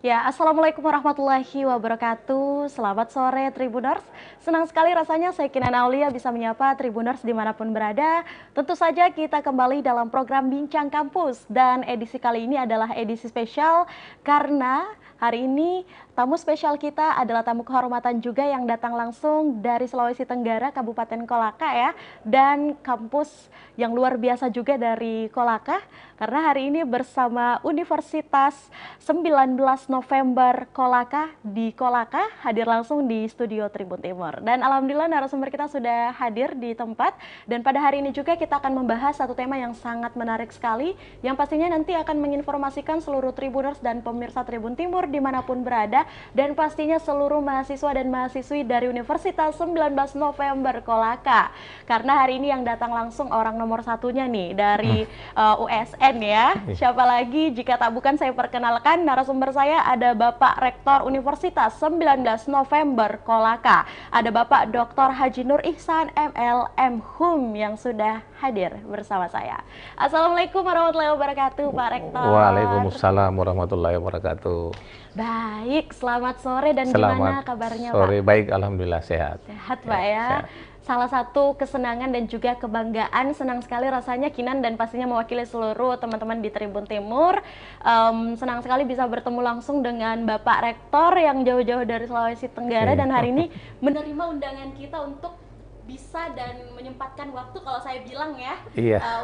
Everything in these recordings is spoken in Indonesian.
Ya, Assalamualaikum warahmatullahi wabarakatuh. Selamat sore Tribuners. Senang sekali rasanya saya Kinan Aulia bisa menyapa Tribuners dimanapun berada. Tentu saja kita kembali dalam program Bincang Kampus. Dan edisi kali ini adalah edisi spesial karena hari ini tamu spesial kita adalah tamu kehormatan juga yang datang langsung dari Sulawesi Tenggara, Kabupaten Kolaka ya. Dan kampus yang luar biasa juga dari Kolaka. Karena hari ini bersama Universitas 19 November Kolaka di Kolaka hadir langsung di studio Tribun Timur. Dan alhamdulillah narasumber kita sudah hadir di tempat. Dan pada hari ini juga kita akan membahas satu tema yang sangat menarik sekali, yang pastinya nanti akan menginformasikan seluruh Tribuners dan pemirsa Tribun Timur dimanapun berada, dan pastinya seluruh mahasiswa dan mahasiswi dari Universitas 19 November Kolaka. Karena hari ini yang datang langsung orang nomor satunya nih dari USN ya. Siapa lagi jika tak bukan saya perkenalkan narasumber saya, ada Bapak Rektor Universitas 19 November Kolaka. Ada Bapak Dr. Haji Nur Ihsan MLM Hum yang sudah hadir bersama saya. Assalamualaikum warahmatullahi wabarakatuh Pak Rektor. Waalaikumsalam warahmatullahi wabarakatuh. Baik, selamat sore dan gimana Selamat kabarnya sore, Pak? baik, alhamdulillah sehat. Sehat Pak ya. Sehat. Salah satu kesenangan dan juga kebanggaan, senang sekali rasanya Kinan dan pastinya mewakili seluruh teman-teman di Tribun Timur. Senang sekali bisa bertemu langsung dengan Bapak Rektor yang jauh-jauh dari Sulawesi Tenggara dan hari ini menerima undangan kita untuk bisa dan menyempatkan waktu, kalau saya bilang ya,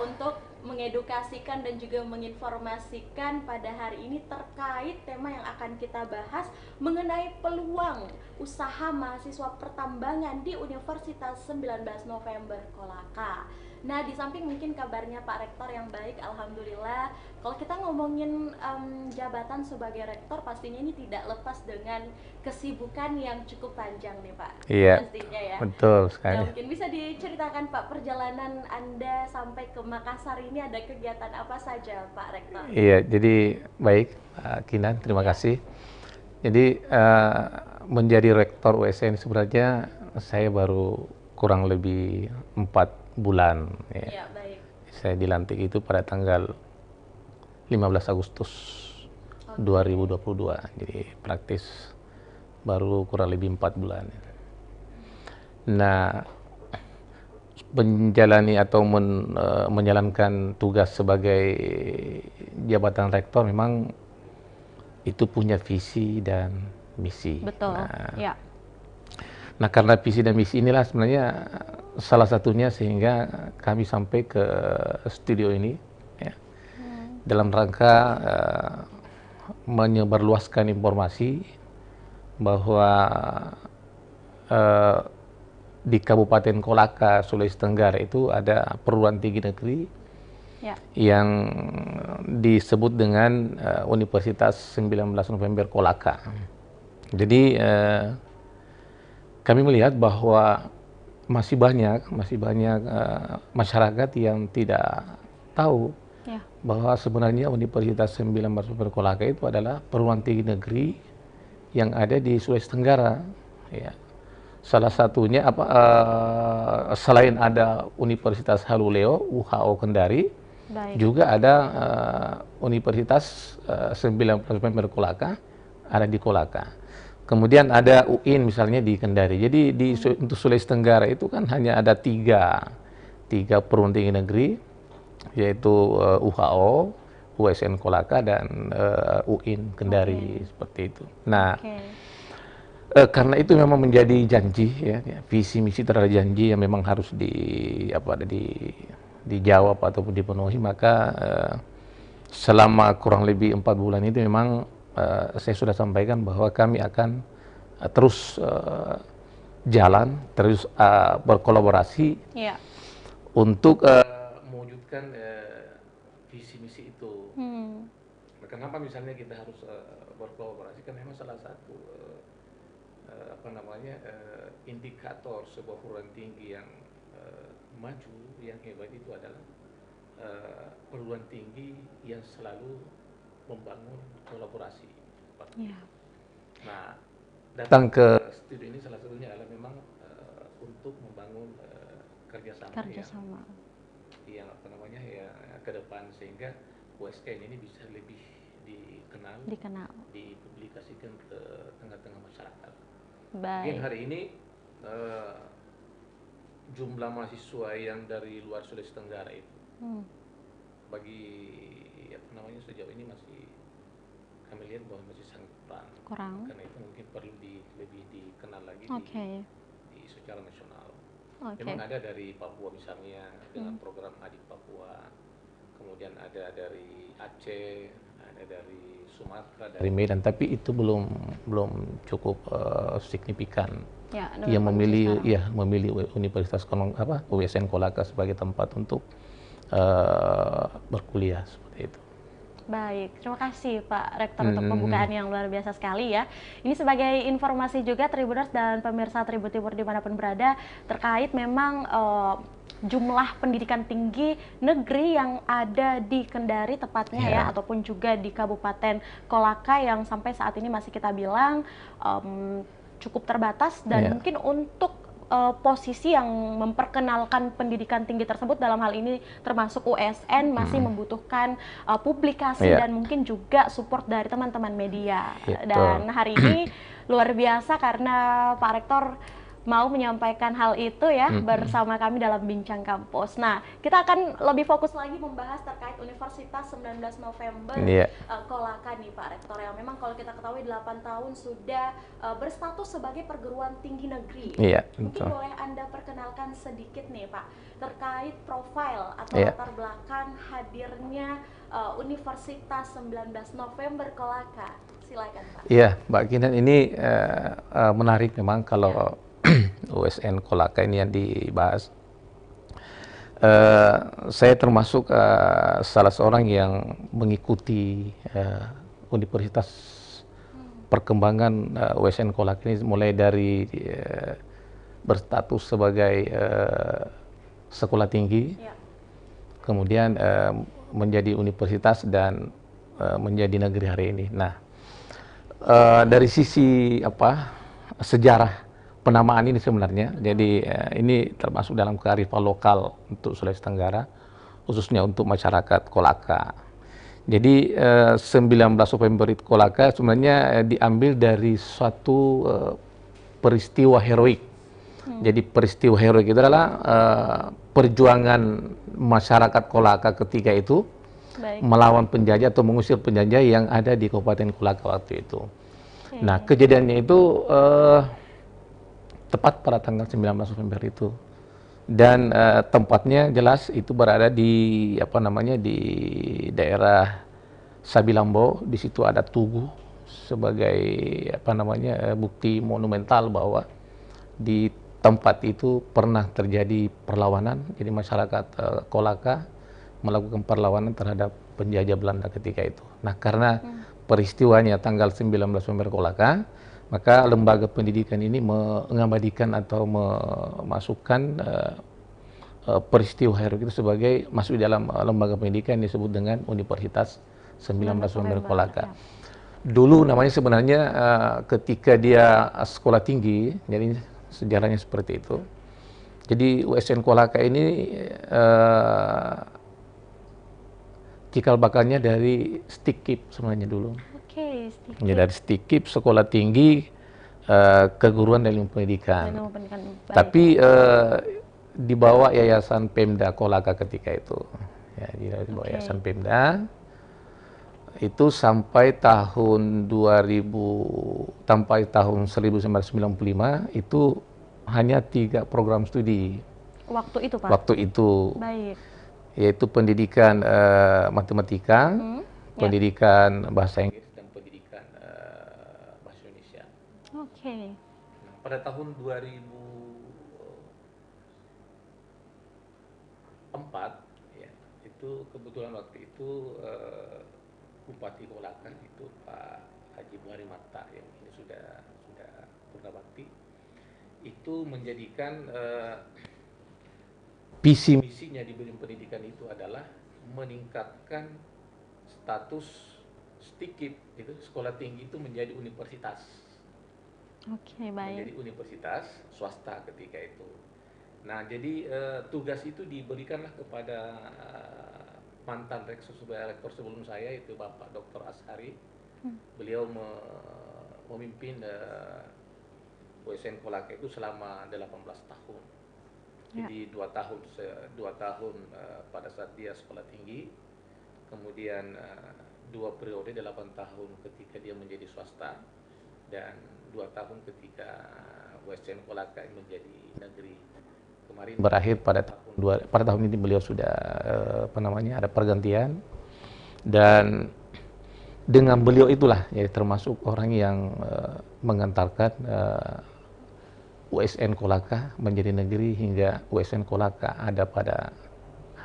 untuk mengedukasikan dan juga menginformasikan pada hari ini terkait tema yang akan kita bahas mengenai peluang usaha mahasiswa pertambangan di Universitas 19 November Kolaka. Nah, di samping mungkin kabarnya Pak Rektor yang baik, alhamdulillah. Kalau kita ngomongin jabatan sebagai rektor, pastinya ini tidak lepas dengan kesibukan yang cukup panjang nih Pak. Iya, pastinya ya. betul Nah, sekali. mungkin bisa diceritakan Pak, perjalanan Anda sampai ke Makassar ini ada kegiatan apa saja Pak Rektor? Iya, jadi baik, Pak Kinan, terima kasih. Jadi menjadi rektor USN sebenarnya saya baru kurang lebih 4 bulan. Ya, baik. Saya dilantik itu pada tanggal 15 Agustus 2022, jadi praktis baru kurang lebih 4 bulan. Nah, menjalani atau menjalankan tugas sebagai jabatan rektor memang itu punya visi dan misi. Betul. Nah, karena visi dan misi inilah sebenarnya salah satunya sehingga kami sampai ke studio ini ya, dalam rangka menyebarluaskan informasi bahwa di Kabupaten Kolaka, Sulawesi Tenggara itu ada perguruan tinggi negeri yang disebut dengan Universitas 19 November Kolaka. Jadi kami melihat bahwa masih banyak masyarakat yang tidak tahu bahwa sebenarnya Universitas 19 November Kolaka itu adalah perguruan tinggi negeri yang ada di Sulawesi Tenggara. Ya. Salah satunya selain ada Universitas Haluleo UHO Kendari, juga ada Universitas 19 November Kolaka ada di Kolaka. Kemudian ada UIN misalnya di Kendari. Jadi untuk Sulawesi Tenggara itu kan hanya ada tiga perguruan tinggi negeri, yaitu UHO, USN Kolaka, dan UIN Kendari, seperti itu. Nah, karena itu memang menjadi janji ya, visi misi terhadap janji yang memang harus dijawab ataupun dipenuhi, maka selama kurang lebih 4 bulan itu memang saya sudah sampaikan bahwa kami akan terus jalan, terus berkolaborasi untuk mewujudkan visi misi itu. Kenapa misalnya kita harus berkolaborasi? Karena memang salah satu indikator sebuah perguruan tinggi yang maju, yang hebat itu adalah perguruan tinggi yang selalu membangun kolaborasi. Nah, datang ke studio ini salah satunya adalah memang untuk membangun kerjasama yang ke depan, sehingga USN ini bisa lebih dikenal, dipublikasikan ke tengah-tengah masyarakat. Baik. Mungkin hari ini jumlah mahasiswa yang dari luar Sulawesi Tenggara itu bagi apa namanya sejauh ini masih kami lihat bahwa masih sangat kurang. Karena itu mungkin perlu lebih dikenal lagi di secara nasional. Memang ada dari Papua misalnya dengan program Adik Papua, kemudian ada dari Aceh, ada dari Sumatera, dari Medan, tapi itu belum cukup signifikan. Ya, yang memilih Universitas USN Kolaka sebagai tempat untuk berkuliah seperti itu. Baik, terima kasih Pak Rektor untuk pembukaan yang luar biasa sekali ya. Ini sebagai informasi juga Tribuners dan pemirsa Tribun Timur dimanapun berada terkait memang jumlah pendidikan tinggi negeri yang ada di Kendari tepatnya ya, ataupun juga di Kabupaten Kolaka yang sampai saat ini masih kita bilang cukup terbatas dan mungkin untuk posisi yang memperkenalkan pendidikan tinggi tersebut dalam hal ini termasuk USN masih membutuhkan publikasi dan mungkin juga support dari teman-teman media. Dan hari ini luar biasa karena Pak Rektor mau menyampaikan hal itu ya bersama kami dalam Bincang Kampus. Nah, kita akan lebih fokus lagi membahas terkait Universitas 19 November Kolaka nih Pak Rektor, yang memang kalau kita ketahui 8 tahun sudah berstatus sebagai perguruan tinggi negeri. Mungkin boleh Anda perkenalkan sedikit nih Pak terkait profil atau latar belakang hadirnya Universitas 19 November Kolaka. Silakan Pak. Iya, Mbak Kinan, ini menarik memang kalau USN Kolaka ini yang dibahas. Saya termasuk salah seorang yang mengikuti Universitas perkembangan USN Kolaka ini mulai dari berstatus sebagai sekolah tinggi, kemudian menjadi universitas dan menjadi negeri hari ini. Nah, dari sisi sejarah penamaan ini sebenarnya, jadi ini termasuk dalam kearifan lokal untuk Sulawesi Tenggara, khususnya untuk masyarakat Kolaka. Jadi 19 November Kolaka sebenarnya diambil dari suatu peristiwa heroik. Jadi peristiwa heroik itu adalah perjuangan masyarakat Kolaka ketika itu melawan penjajah atau mengusir penjajah yang ada di Kabupaten Kolaka waktu itu. Nah, kejadiannya itu tepat pada tanggal 19 November itu, dan tempatnya jelas itu berada di di daerah Sabilambo. Di situ ada tugu sebagai bukti monumental bahwa di tempat itu pernah terjadi perlawanan. Jadi masyarakat Kolaka melakukan perlawanan terhadap penjajah Belanda ketika itu. Nah, karena peristiwanya tanggal 19 November Kolaka, maka lembaga pendidikan ini mengabadikan atau memasukkan peristiwa heroik itu sebagai masuk dalam lembaga pendidikan yang disebut dengan Universitas 19 November Kolaka. Dulu namanya sebenarnya ketika dia sekolah tinggi, jadi sejarahnya seperti itu. Jadi USN Kolaka ini cikal bakalnya dari Stikip sebenarnya dulu. Ya, dari Stikip, sekolah tinggi keguruan dan ilmu pendidikan. Tapi di bawah Yayasan Pemda Kolaka ketika itu. Ya, di bawah Yayasan Pemda itu sampai tahun 1995 itu hanya 3 program studi. Waktu itu Pak? Waktu itu. Baik. Yaitu pendidikan matematika, pendidikan bahasa Inggris, dan pendidikan bahasa Indonesia. Nah, pada tahun 2004 ya, itu kebetulan waktu itu Bupati Kolaka itu Pak Haji Buhari Mata, yang ini sudah purnabakti, itu menjadikan visi misinya di bidang pendidikan itu adalah meningkatkan status Stikip itu sekolah tinggi itu menjadi universitas. Menjadi universitas swasta ketika itu. Nah, jadi tugas itu diberikanlah kepada mantan rektor sebelum saya itu Bapak Dr. Ashari. Beliau memimpin USN Kolaka itu selama 18 tahun. Jadi 2 tahun pada saat dia sekolah tinggi, kemudian 2 periode 8 tahun ketika dia menjadi swasta, dan 2 tahun ketika USN Kolaka menjadi negeri. Kemarin berakhir pada tahun ini beliau sudah ada pergantian, dan dengan beliau itulah ya termasuk orang yang mengantarkan USN Kolaka menjadi negeri hingga USN Kolaka ada pada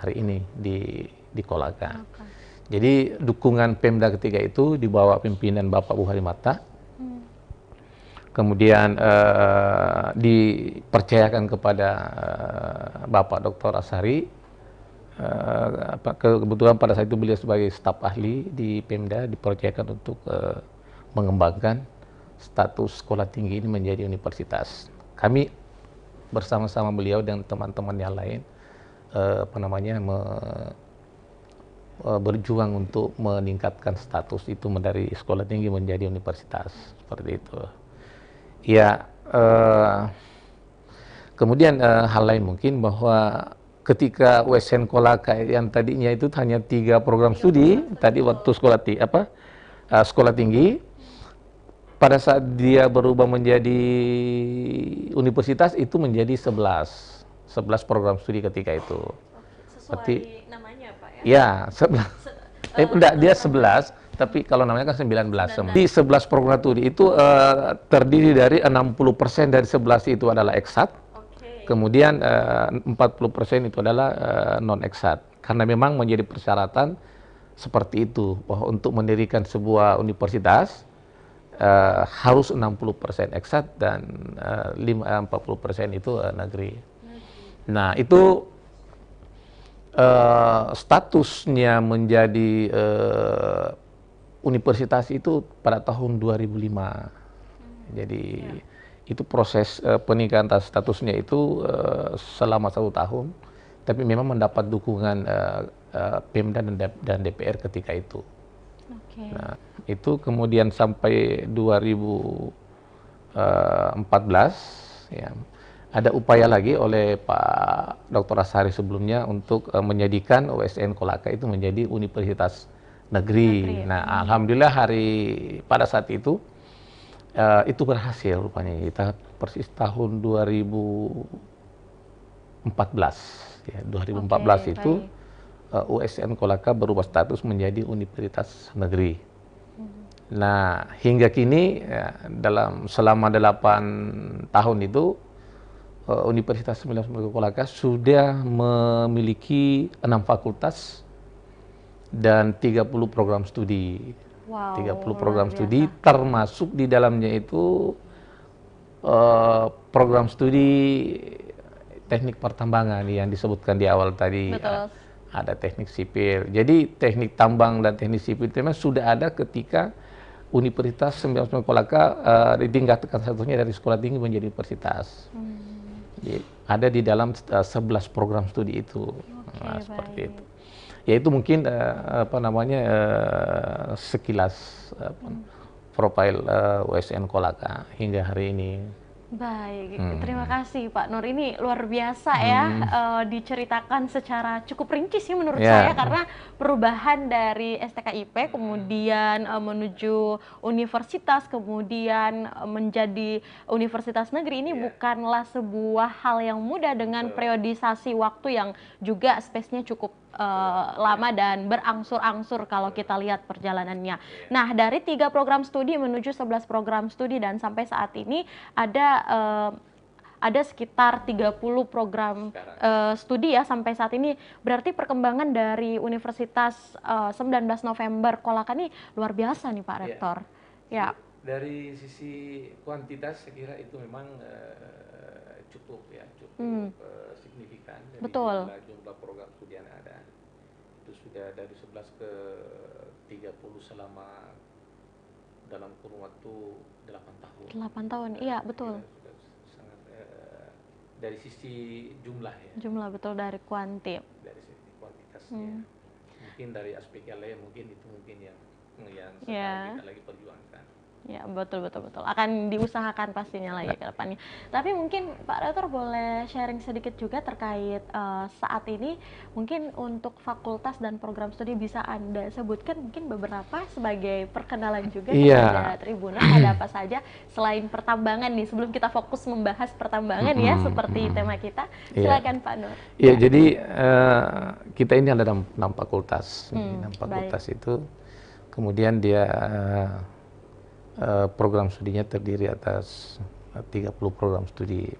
hari ini di Kolaka. Jadi dukungan Pemda ketika itu di bawah pimpinan Bapak Buhari Mata, kemudian dipercayakan kepada Bapak Dr. Ashari. Kebetulan pada saat itu beliau sebagai staf ahli di Pemda dipercayakan untuk mengembangkan status sekolah tinggi ini menjadi universitas. Kami bersama-sama beliau dan teman-teman yang lain berjuang untuk meningkatkan status itu dari sekolah tinggi menjadi universitas, seperti itu. Ya, kemudian hal lain mungkin bahwa ketika USN Kolaka yang tadinya itu hanya 3 program studi, tadi waktu sekolah tinggi, pada saat dia berubah menjadi universitas itu menjadi 11 program studi ketika itu. Sesuai namanya Pak ya? Ya, 11. Enggak, dia 11, tapi kalau namanya kan 19. Di 11 program studi itu terdiri dari 60% dari 11 itu adalah eksat. Kemudian 40% itu adalah non-eksat. Karena memang menjadi persyaratan seperti itu, bahwa untuk mendirikan sebuah universitas harus 60% eksat dan 40% itu negeri. Nah, itu statusnya menjadi universitas itu pada tahun 2005. Jadi itu proses peningkatan statusnya itu selama 1 tahun, tapi memang mendapat dukungan Pemda dan DPR ketika itu. Nah, itu kemudian sampai 2014 ya, ada upaya lagi oleh Pak Dr. Ashari sebelumnya untuk menjadikan USN Kolaka itu menjadi universitas negeri. Nah, alhamdulillah pada saat itu berhasil rupanya. Kita persis tahun 2014 ya, 2014 itu USN Kolaka berubah status menjadi universitas negeri. Nah, hingga kini ya, selama 8 tahun itu Universitas 19 Kolaka sudah memiliki 6 fakultas dan 30 program studi. 30 program studi, termasuk di dalamnya itu program studi teknik pertambangan yang disebutkan di awal tadi. Ada teknik sipil. Jadi teknik tambang dan teknik sipil itu memang sudah ada ketika Universitas 19 Kolaka ditingkatkan statusnya dari sekolah tinggi menjadi universitas. Jadi, ada di dalam 11 program studi itu. Seperti itu. Ya, itu mungkin sekilas profil USN Kolaka hingga hari ini. Baik, terima kasih Pak Nur. Ini luar biasa ya, diceritakan secara cukup rinci sih menurut saya, karena perubahan dari STKIP kemudian menuju universitas, kemudian menjadi universitas negeri ini bukanlah sebuah hal yang mudah dengan periodisasi waktu yang juga space-nya cukup lama dan berangsur-angsur kalau kita lihat perjalanannya. Nah, dari 3 program studi menuju 11 program studi dan sampai saat ini ada sekitar 30 program studi ya sampai saat ini. Berarti perkembangan dari Universitas 19 November Kolaka ini luar biasa nih Pak Rektor. Ya. Dari sisi kuantitas saya kira itu memang cukup signifikan. Betul. Jumlah program studi yang ada itu sudah dari 11 ke 30 selama dalam kurun waktu 8 tahun. 8 tahun, iya betul. Sangat dari sisi jumlah ya. Jumlah betul, dari kuanti. Dari sisi kuantitasnya. mungkin dari aspek yang lain mungkin itu mungkin yang Ya. sedang kita lagi perjuangkan. Ya, betul. Akan diusahakan pastinya lagi ke depannya. Tapi mungkin Pak Rektor boleh sharing sedikit juga terkait saat ini mungkin untuk fakultas dan program studi bisa Anda sebutkan mungkin beberapa sebagai perkenalan juga kepada Tribuners, ada apa saja selain pertambangan nih, sebelum kita fokus membahas pertambangan ya seperti tema kita. Silakan Pak Nur. Iya, jadi kita ini ada 6 fakultas. 6 fakultas baik. itu kemudian dia program studinya terdiri atas 30 program studi.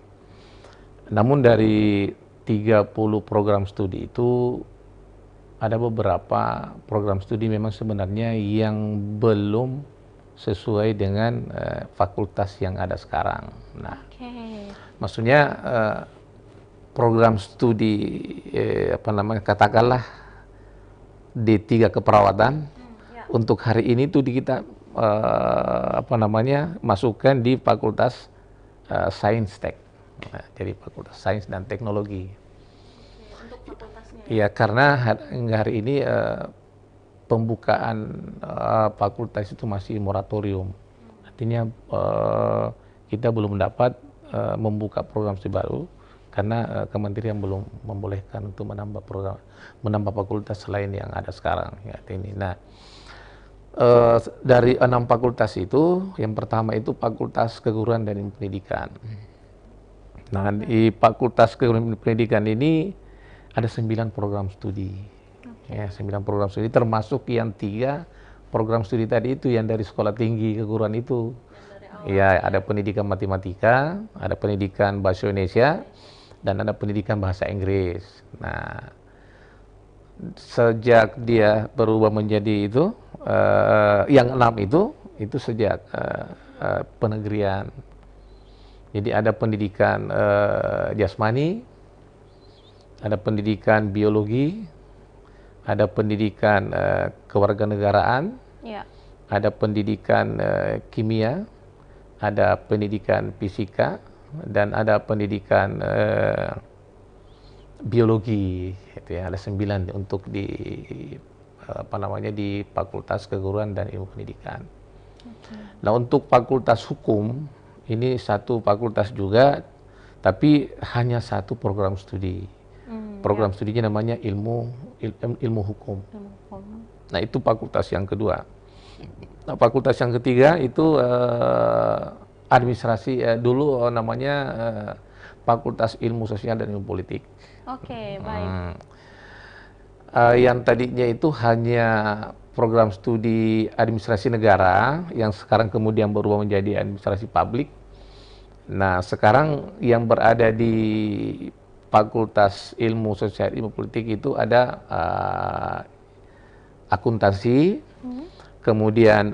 Namun dari 30 program studi itu ada beberapa program studi memang sebenarnya yang belum sesuai dengan fakultas yang ada sekarang. Nah, maksudnya program studi katakanlah D3 keperawatan untuk hari ini tuh kita masukkan di fakultas Sains Tek, jadi fakultas Sains dan Teknologi. Untuk fakultasnya. Ya, karena hari ini pembukaan fakultas itu masih moratorium, artinya kita belum dapat membuka program studi baru karena kementerian belum membolehkan untuk menambah fakultas selain yang ada sekarang ya ini. Nah, dari 6 fakultas itu, yang pertama itu Fakultas Keguruan dan Ilmu Pendidikan. Nah, di Fakultas Keguruan dan Ilmu Pendidikan ini ada 9 program studi. Ya, 9 program studi termasuk yang 3 program studi tadi itu yang dari sekolah tinggi keguruan itu. Ya, ada pendidikan matematika, ada pendidikan bahasa Indonesia, dan ada pendidikan bahasa Inggris. Nah, sejak dia berubah menjadi itu, yang 6 itu sejak penegrian. Jadi ada pendidikan jasmani, ada pendidikan biologi, ada pendidikan kewarganegaraan, ada pendidikan kimia, ada pendidikan fisika, dan ada pendidikan biologi. Itu ya, ada 9 untuk di di Fakultas Keguruan dan Ilmu Pendidikan. Nah, untuk Fakultas Hukum ini satu fakultas juga, tapi hanya satu program studi. Program studinya namanya ilmu hukum. Nah, itu fakultas yang kedua. Nah, fakultas yang ketiga itu administrasi, dulu namanya Fakultas Ilmu Sosial dan Ilmu Politik. Oke, baik. Yang tadinya itu hanya program studi administrasi negara, yang sekarang kemudian berubah menjadi administrasi publik. Nah, sekarang yang berada di Fakultas Ilmu Sosial Ilmu Politik itu ada akuntansi, kemudian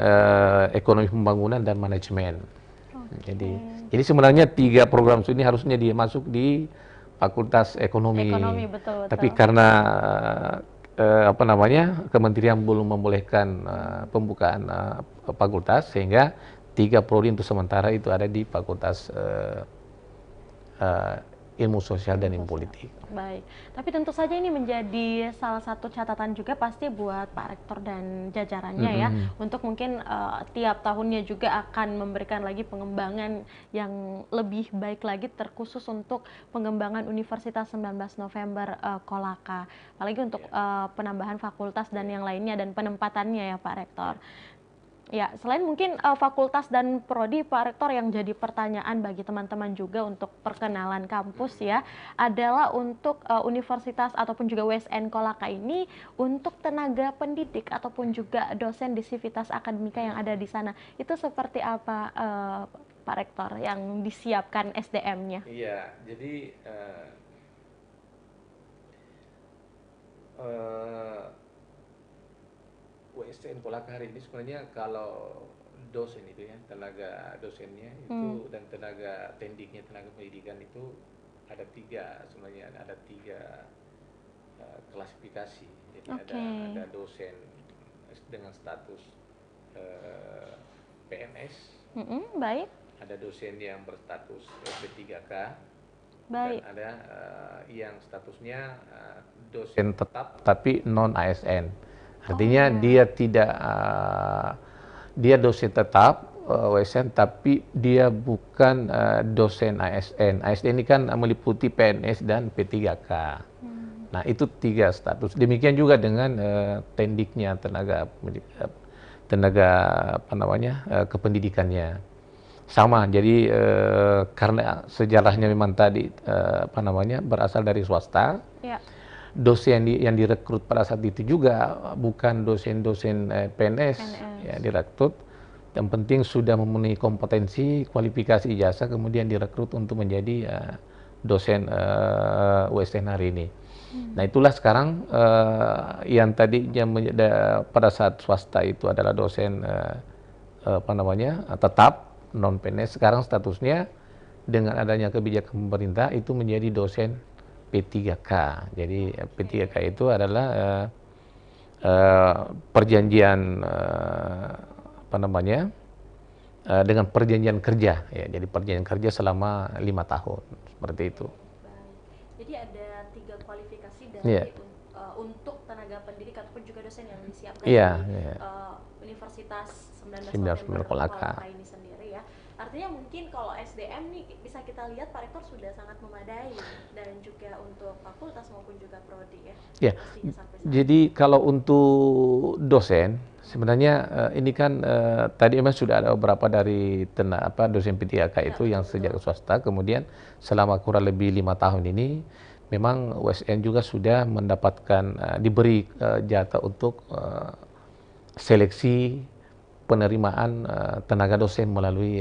ekonomi pembangunan dan manajemen. Jadi sebenarnya 3 program studi harusnya dia masuk di Fakultas Ekonomi. Betul. Tapi karena kementerian belum membolehkan pembukaan fakultas, sehingga 3 prodi untuk sementara itu ada di Fakultas Ilmu Sosial dan Ilmu Politik. Baik, tapi tentu saja ini menjadi salah satu catatan juga pasti buat Pak Rektor dan jajarannya ya, untuk mungkin tiap tahunnya juga akan memberikan lagi pengembangan yang lebih baik lagi, terkhusus untuk pengembangan Universitas 19 November Kolaka, apalagi untuk penambahan fakultas dan yang lainnya dan penempatannya ya Pak Rektor. Ya, selain mungkin fakultas dan prodi Pak Rektor, yang jadi pertanyaan bagi teman-teman juga untuk perkenalan kampus ya, adalah untuk universitas ataupun juga USN Kolaka ini, untuk tenaga pendidik ataupun juga dosen di Sivitas Akademika yang ada di sana, itu seperti apa Pak Rektor yang disiapkan SDM-nya? Iya, jadi USN Kolaka hari ini sebenarnya kalau dosen itu ya, tenaga dosennya itu dan tenaga pendidiknya, tenaga pendidikan itu ada 3 sebenarnya, ada 3 klasifikasi. Jadi ada dosen dengan status PNS, baik. ada dosen yang berstatus P3K, baik. dan ada yang statusnya dosen tetap tapi non ASN. Artinya dia tidak dia dosen tetap WSN, tapi dia bukan dosen ASN. ASN ini kan meliputi PNS dan P3K. Nah, itu 3 status. Demikian juga dengan tendiknya, tenaga apa namanya, kependidikannya. Sama, jadi karena sejarahnya memang tadi apa namanya, berasal dari swasta. Ya. Dosen yang direkrut pada saat itu juga bukan dosen-dosen PNS, ya, direkrut. Yang penting sudah memenuhi kompetensi, kualifikasi ijazah, kemudian direkrut untuk menjadi dosen USN hari ini. Nah, itulah sekarang yang tadinya pada saat swasta itu adalah dosen apa namanya, tetap non PNS, sekarang statusnya dengan adanya kebijakan pemerintah itu menjadi dosen P3K. Jadi P3K itu adalah perjanjian apa namanya, dengan perjanjian kerja, ya. Jadi perjanjian kerja selama 5 tahun seperti itu. Jadi ada 3 kualifikasi dari untuk tenaga pendidik ataupun juga dosen yang disiapkan di Universitas 19 November Kolaka ini sendiri, ya. Artinya mungkin kalau SDM nih bisa kita lihat Pak Rektor sudah sangat memadai, dan juga untuk fakultas maupun juga prodi, ya. Ya. Jadi kalau untuk dosen sebenarnya ini kan tadi memang sudah ada beberapa dari dosen P3K itu yang sejak swasta, kemudian selama kurang lebih 5 tahun ini memang USN juga sudah mendapatkan diberi jatah untuk seleksi penerimaan tenaga dosen melalui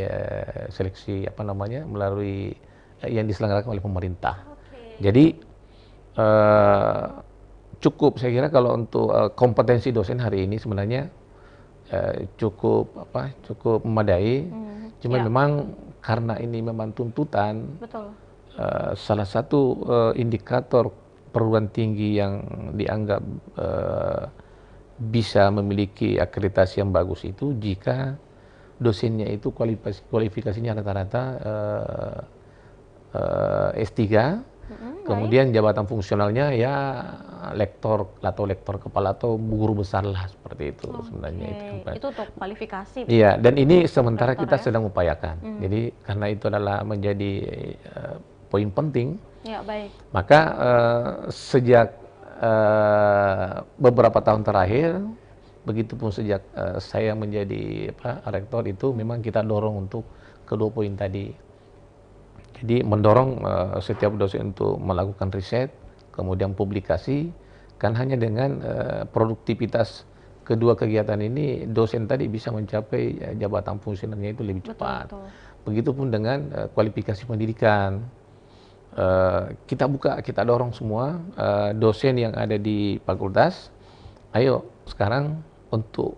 seleksi apa namanya, melalui yang diselenggarakan oleh pemerintah. Jadi cukup, saya kira kalau untuk kompetensi dosen hari ini sebenarnya cukup memadai. Cuma memang karena ini memang tuntutan. Betul. Salah satu indikator perguruan tinggi yang dianggap bisa memiliki akreditasi yang bagus itu jika dosennya itu kualifikasinya rata-rata S3, kemudian jabatan fungsionalnya ya lektor atau lektor kepala atau guru besar lah, seperti itu sebenarnya. Itu untuk kualifikasi. Iya, dan ini sementara kita sedang upayakan. Jadi karena itu adalah menjadi poin penting. Ya, baik. Maka sejak beberapa tahun terakhir, begitupun sejak saya menjadi rektor, itu memang kita dorong untuk kedua poin tadi. Jadi mendorong setiap dosen untuk melakukan riset, kemudian publikasi, kan hanya dengan produktivitas kedua kegiatan ini dosen tadi bisa mencapai jabatan fungsionalnya itu lebih cepat. Betul. Begitupun dengan kualifikasi pendidikan. Kita dorong semua dosen yang ada di fakultas, ayo sekarang untuk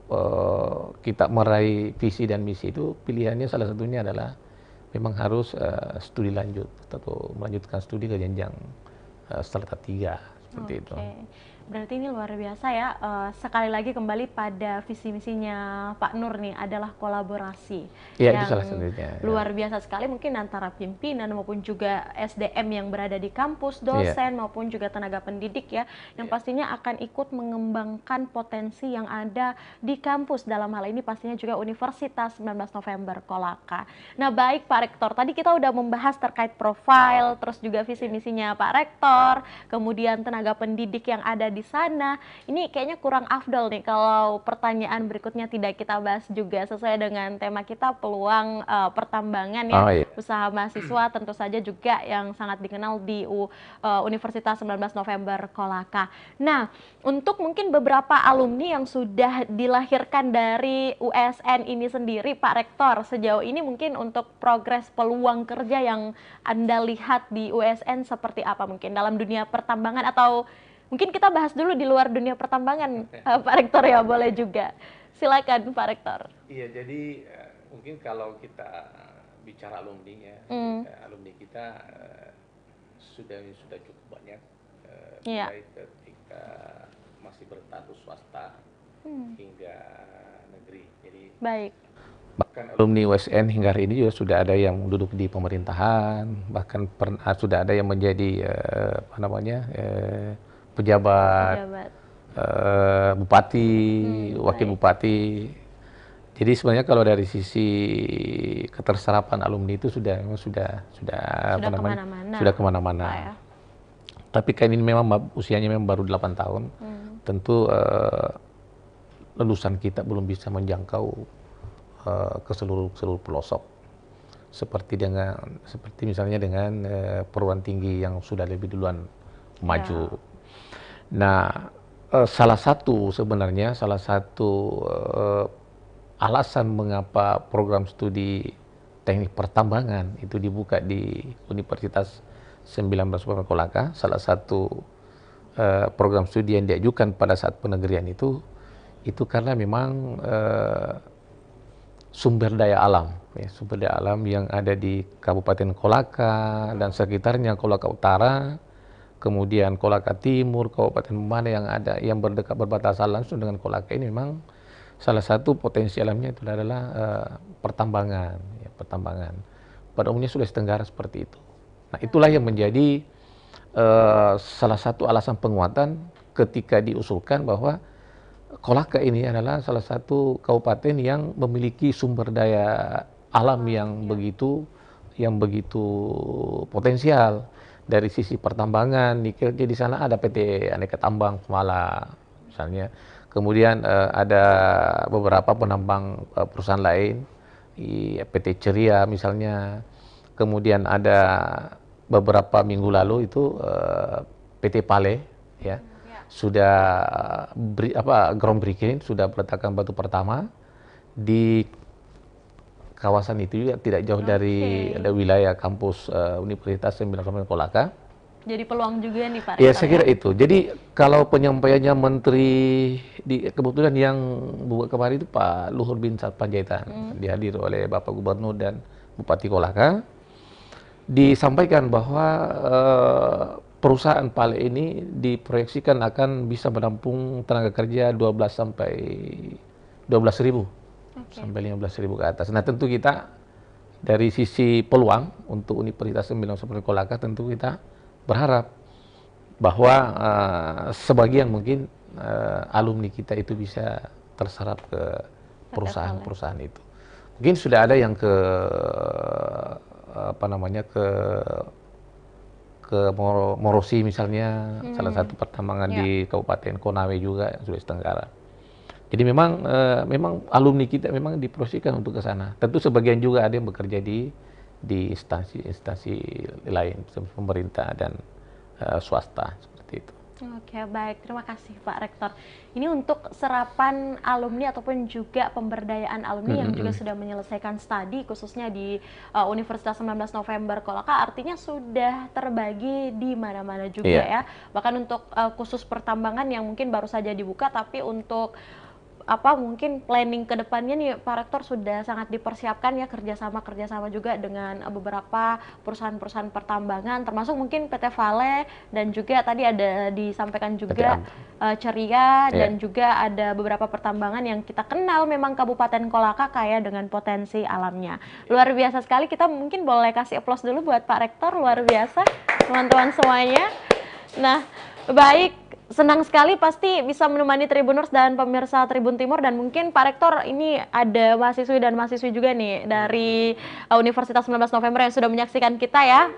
kita meraih visi dan misi itu, pilihannya salah satunya adalah memang harus studi lanjut atau melanjutkan studi ke jenjang strata 3 seperti itu. Berarti ini luar biasa, ya. Sekali lagi kembali pada visi misinya Pak Nur nih adalah kolaborasi. Iya, itu salah satunya. Luar biasa sekali, mungkin antara pimpinan maupun juga SDM yang berada di kampus, dosen maupun juga tenaga pendidik, ya, yang pastinya akan ikut mengembangkan potensi yang ada di kampus, dalam hal ini pastinya juga Universitas 19 November Kolaka. Nah, baik Pak Rektor, tadi kita udah membahas terkait profil, terus juga visi misinya Pak Rektor, kemudian tenaga pendidik yang ada di sana. Ini kayaknya kurang afdol nih kalau pertanyaan berikutnya tidak kita bahas juga sesuai dengan tema kita, peluang pertambangan, ya. Usaha mahasiswa tentu saja juga yang sangat dikenal di Universitas 19 November Kolaka. Nah, untuk mungkin beberapa alumni yang sudah dilahirkan dari USN ini sendiri, Pak Rektor, sejauh ini mungkin untuk progres peluang kerja yang Anda lihat di USN seperti apa mungkin dalam dunia pertambangan, atau mungkin kita bahas dulu di luar dunia pertambangan, Pak Rektor, ya, boleh juga. Silakan Pak Rektor. Iya, jadi mungkin kalau kita bicara alumni, ya, alumni kita sudah cukup banyak, baik ketika masih berstatus swasta hingga negeri. Jadi baik. Bahkan alumni USN hingga hari ini juga sudah ada yang duduk di pemerintahan, bahkan sudah ada yang menjadi pejabat. bupati, wakil bupati. Jadi sebenarnya kalau dari sisi keterserapan alumni itu sudah kemana-mana. Ya. Tapi kan ini memang usianya memang baru 8 tahun. Tentu lulusan kita belum bisa menjangkau ke seluruh pelosok. Seperti misalnya dengan perguruan tinggi yang sudah lebih duluan maju. Ya. Nah, salah satu alasan mengapa program studi teknik pertambangan itu dibuka di Universitas 19 November Kolaka, salah satu program studi yang diajukan pada saat penegrian itu karena memang sumber daya alam yang ada di Kabupaten Kolaka dan sekitarnya, Kolaka Utara, kemudian Kolaka Timur, Kabupaten mana yang berbatasan langsung dengan Kolaka ini memang salah satu potensi alamnya itu adalah pertambangan. Pada umumnya Sulawesi Tenggara seperti itu. Nah, itulah yang menjadi salah satu alasan penguatan ketika diusulkan bahwa Kolaka ini adalah salah satu kabupaten yang memiliki sumber daya alam yang begitu potensial dari sisi pertambangan. Nikel di sana ada PT Aneka Tambang Kumala misalnya. Kemudian ada beberapa penambang perusahaan lain, PT Ceria misalnya. Kemudian ada beberapa minggu lalu itu PT Pale, ya, sudah groundbreaking, sudah meletakkan batu pertama di kawasan itu juga tidak jauh dari wilayah kampus Universitas 19 November Kolaka. Jadi peluang juga nih Pak. Ya, saya kira itu. Jadi kalau penyampaiannya Menteri kebetulan yang buka kemarin itu Pak Luhur bin Sarpanjaitan, dihadiri oleh Bapak Gubernur dan Bupati Kolaka, disampaikan bahwa perusahaan Pale ini diproyeksikan akan bisa menampung tenaga kerja 12 sampai 12.000 sampai 15.000 ke atas. Nah, tentu kita dari sisi peluang untuk Universitas 19 November Kolaka tentu kita berharap bahwa sebagian mungkin alumni kita itu bisa terserap ke perusahaan-perusahaan itu. Mungkin sudah ada yang ke Morosi misalnya, salah satu pertambangan di Kabupaten Konawe juga, Sulawesi Tenggara. Jadi memang alumni kita memang diprosikan untuk ke sana. Tentu sebagian juga ada yang bekerja di instansi lain, pemerintah dan swasta seperti itu. Oke, baik. Terima kasih Pak Rektor. Ini untuk serapan alumni ataupun juga pemberdayaan alumni yang juga sudah menyelesaikan studi khususnya di Universitas 19 November Kolaka, artinya sudah terbagi di mana-mana juga ya. Bahkan untuk khusus pertambangan yang mungkin baru saja dibuka, tapi untuk mungkin planning ke depannya nih Pak Rektor sudah sangat dipersiapkan ya, kerjasama juga dengan beberapa perusahaan-perusahaan pertambangan, termasuk mungkin PT Vale dan juga tadi ada disampaikan juga Ceria dan juga ada beberapa pertambangan yang kita kenal memang Kabupaten Kolaka kaya dengan potensi alamnya. Luar biasa sekali, kita mungkin boleh kasih aplaus dulu buat Pak Rektor, luar biasa teman-teman semuanya. Nah, baik. Senang sekali pasti bisa menemani Tribuners dan pemirsa Tribun Timur, dan mungkin Pak Rektor ini ada mahasiswi dan mahasiswi juga nih dari Universitas 19 November yang sudah menyaksikan kita ya.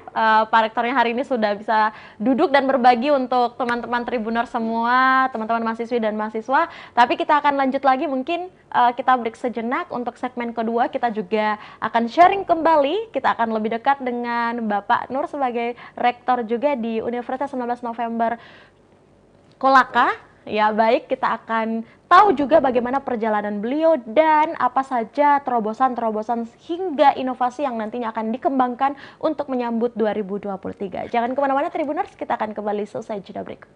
Pak Rektornya hari ini sudah bisa duduk dan berbagi untuk teman-teman Tribuners semua, teman-teman mahasiswi dan mahasiswa. Tapi kita akan lanjut lagi, mungkin kita break sejenak. Untuk segmen kedua kita juga akan sharing kembali, kita akan lebih dekat dengan Bapak Nur sebagai Rektor juga di Universitas 19 November Kolaka. Ya baik, kita akan tahu juga bagaimana perjalanan beliau dan apa saja terobosan-terobosan hingga inovasi yang nantinya akan dikembangkan untuk menyambut 2023. Jangan kemana-mana Tribuners, kita akan kembali selesai jeda berikut.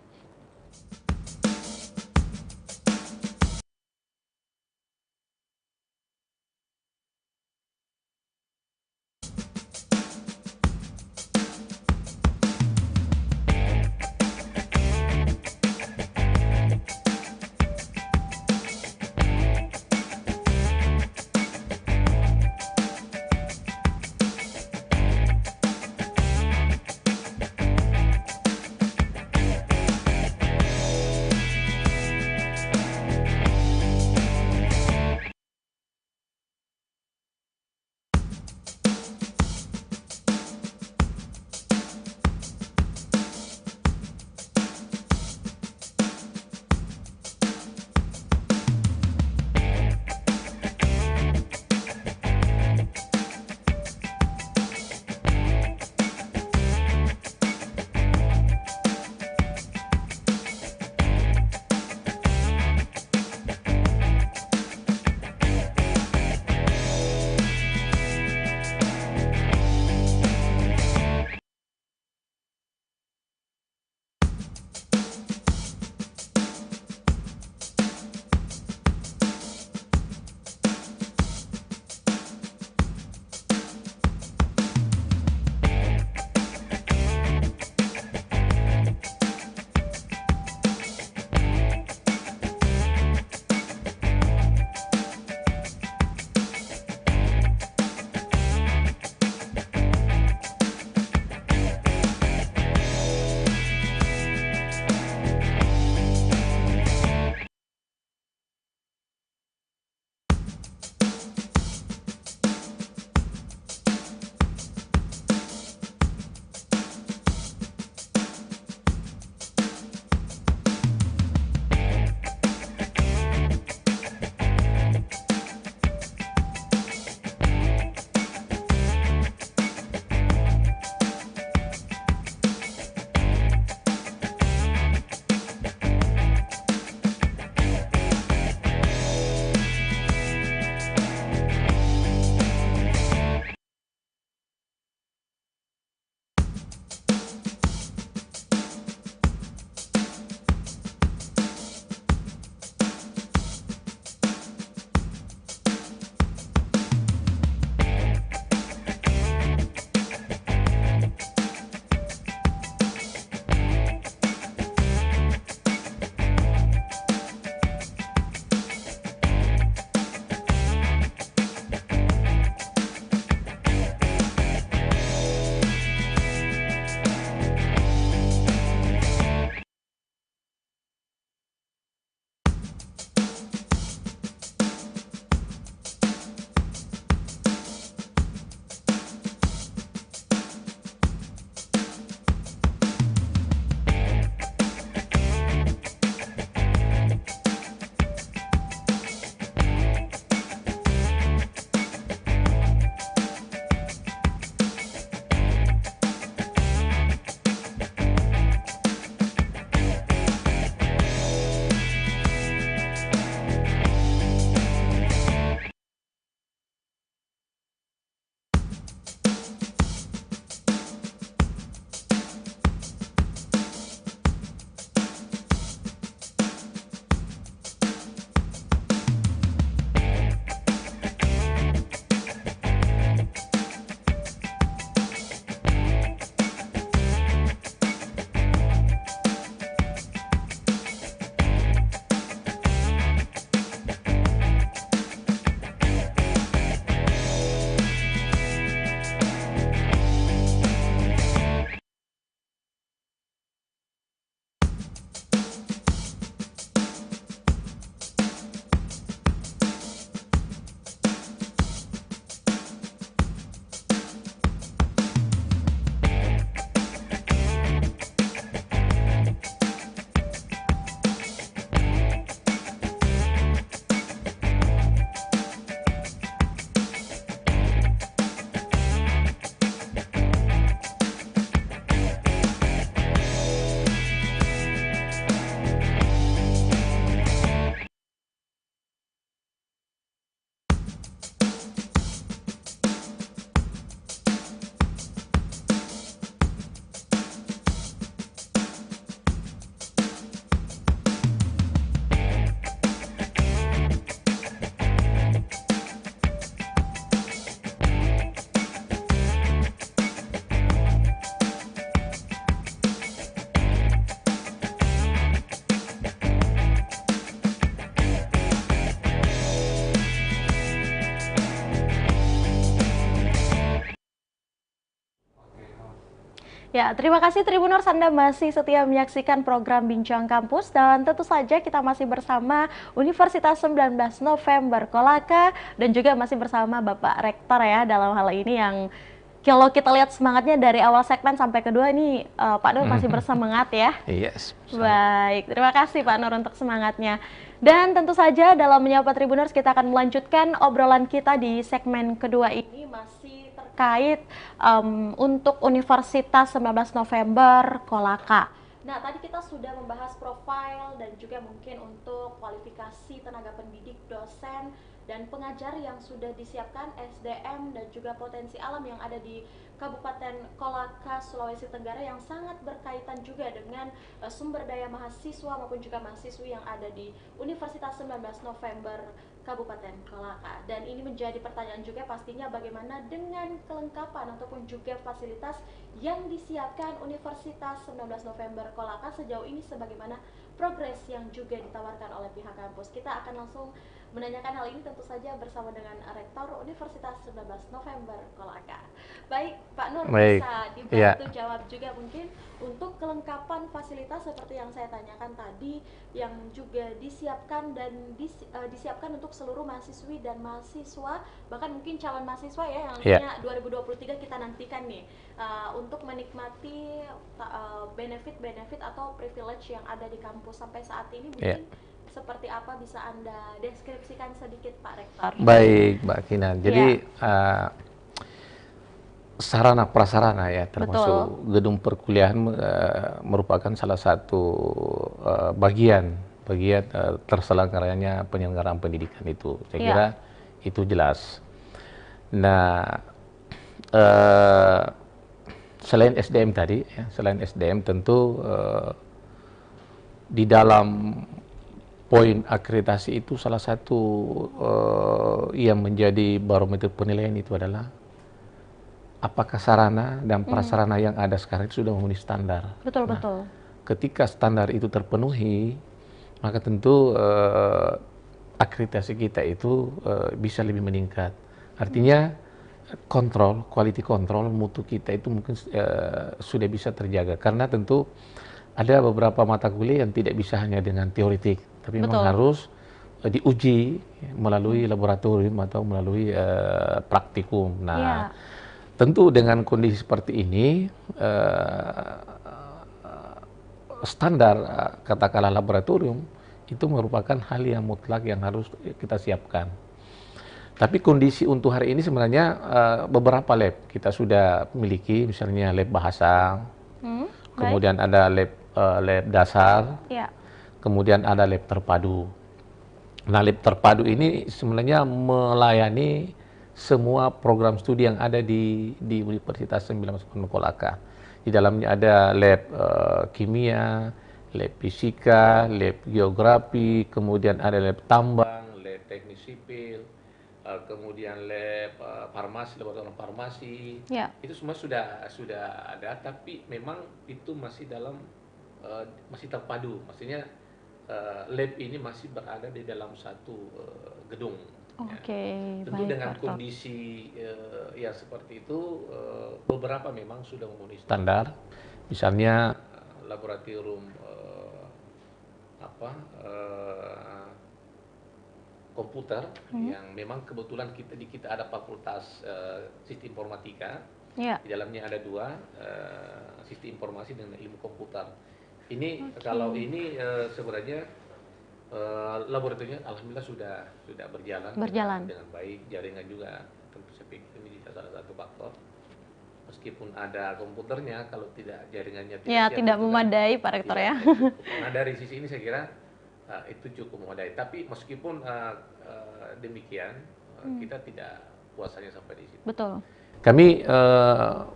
Ya, terima kasih Tribuners, Anda masih setia menyaksikan program Bincang Kampus dan tentu saja kita masih bersama Universitas 19 November Kolaka dan juga masih bersama Bapak Rektor ya dalam hal ini yang kalau kita lihat semangatnya dari awal segmen sampai kedua ini Pak Nur masih bersemangat ya. Yes. Baik, terima kasih Pak Nur untuk semangatnya. Dan tentu saja dalam Menyapa Tribuners kita akan melanjutkan obrolan kita di segmen kedua ini masih terkait untuk Universitas 19 November Kolaka. Nah, tadi kita sudah membahas profil dan juga mungkin untuk kualifikasi tenaga pendidik, dosen, dan pengajar yang sudah disiapkan, SDM dan juga potensi alam yang ada di Kabupaten Kolaka, Sulawesi Tenggara yang sangat berkaitan juga dengan sumber daya mahasiswa maupun juga mahasiswi yang ada di Universitas 19 November Kabupaten Kolaka. Dan ini menjadi pertanyaan juga pastinya bagaimana dengan kelengkapan ataupun juga fasilitas yang disiapkan Universitas 19 November Kolaka sejauh ini, sebagaimana progres yang juga ditawarkan oleh pihak kampus. Kita akan langsung menanyakan hal ini tentu saja bersama dengan Rektor Universitas 19 November Kolaka. Baik, Pak Nur, bisa dibantu jawab juga mungkin untuk kelengkapan fasilitas seperti yang saya tanyakan tadi yang juga disiapkan dan disiapkan untuk seluruh mahasiswi dan mahasiswa, bahkan mungkin calon mahasiswa ya yang nantinya 2023 kita nantikan nih untuk menikmati benefit-benefit atau privilege yang ada di kampus sampai saat ini mungkin seperti apa, bisa Anda deskripsikan sedikit Pak Rektor? Baik, Mbak Kinan. Jadi sarana prasarana ya, termasuk gedung perkuliahan merupakan salah satu bagian terselenggaranya penyelenggaraan pendidikan itu. Saya kira itu jelas. Nah, selain SDM tadi, selain SDM tentu di dalam poin akreditasi itu salah satu yang menjadi barometer penilaian itu adalah apakah sarana dan prasarana yang ada sekarang itu sudah memenuhi standar. Betul, betul. Ketika standar itu terpenuhi, maka tentu akreditasi kita itu bisa lebih meningkat. Artinya kontrol, quality control mutu kita itu mungkin sudah bisa terjaga, karena tentu ada beberapa mata kuliah yang tidak bisa hanya dengan teoretik, tapi memang harus diuji melalui laboratorium atau melalui praktikum. Nah, tentu dengan kondisi seperti ini, standar katakanlah laboratorium itu merupakan hal yang mutlak yang harus kita siapkan. Tapi kondisi untuk hari ini sebenarnya beberapa lab kita sudah miliki, misalnya lab bahasa, kemudian ada lab dasar, kemudian ada lab terpadu. Nah, lab terpadu ini sebenarnya melayani semua program studi yang ada di Universitas 19 Kolaka. Di dalamnya ada lab kimia, lab fisika, lab geografi, kemudian ada lab tambang, lab teknik sipil, kemudian lab farmasi, laboratorium farmasi. Itu semua sudah ada, tapi memang itu masih dalam masih terpadu. Maksudnya lab ini masih berada di dalam satu gedung. Tentu dengan kondisi yang seperti itu, beberapa memang sudah memenuhi standar. Misalnya laboratorium komputer yang memang kebetulan kita ada fakultas sistem informatika. Di dalamnya ada dua, sistem informasi dengan ilmu komputer. Ini kalau ini sebenarnya laboratoriumnya alhamdulillah sudah berjalan dengan baik. Jaringan juga tentu saya pikir ini salah satu faktor. Meskipun ada komputernya, kalau tidak jaringannya tidak memadai Pak Rektor ya. Nah, dari sisi ini saya kira itu cukup memadai. Tapi meskipun demikian, kita tidak puasanya sampai di situ. Betul. Kami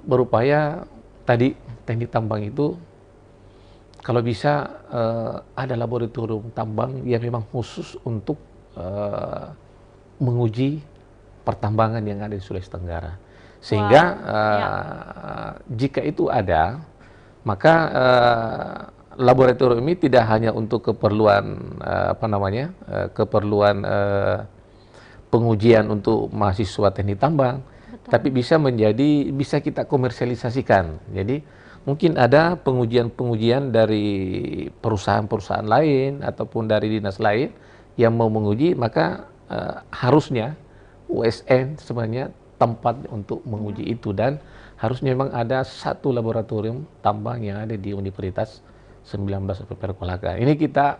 berupaya tadi teknik tambang itu kalau bisa ada laboratorium tambang yang memang khusus untuk menguji pertambangan yang ada di Sulawesi Tenggara. Sehingga jika itu ada, maka laboratorium ini tidak hanya untuk keperluan keperluan pengujian untuk mahasiswa teknik tambang, tapi bisa kita komersialisasikan. Jadi mungkin ada pengujian-pengujian dari perusahaan-perusahaan lain ataupun dari dinas lain yang mau menguji, maka harusnya USN sebenarnya tempat untuk menguji itu, dan harusnya memang ada satu laboratorium tambang yang ada di Universitas 19 FPR Kolaka. Ini kita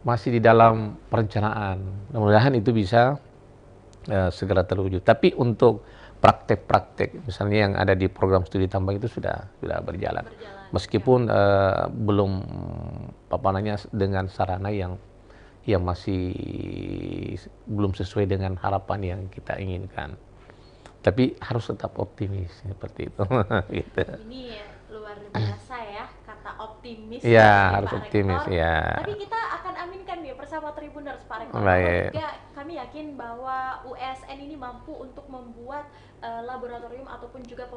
masih di dalam perencanaan. Mudah-mudahan itu bisa segera terwujud. Tapi untuk praktek-praktek misalnya yang ada di program studi tambang itu sudah berjalan. Meskipun belum dengan sarana yang masih belum sesuai dengan harapan yang kita inginkan. Tapi harus tetap optimis seperti itu. Gitu. Ini luar biasa ya, kata optimis. Ya, harus Pak optimis Rektor. ya. Tapi kita akan aminkan nih bersama Tribuners, Pak Rektor. Baik. Juga kami yakin bahwa USN ini mampu untuk membuat laboratorium ataupun juga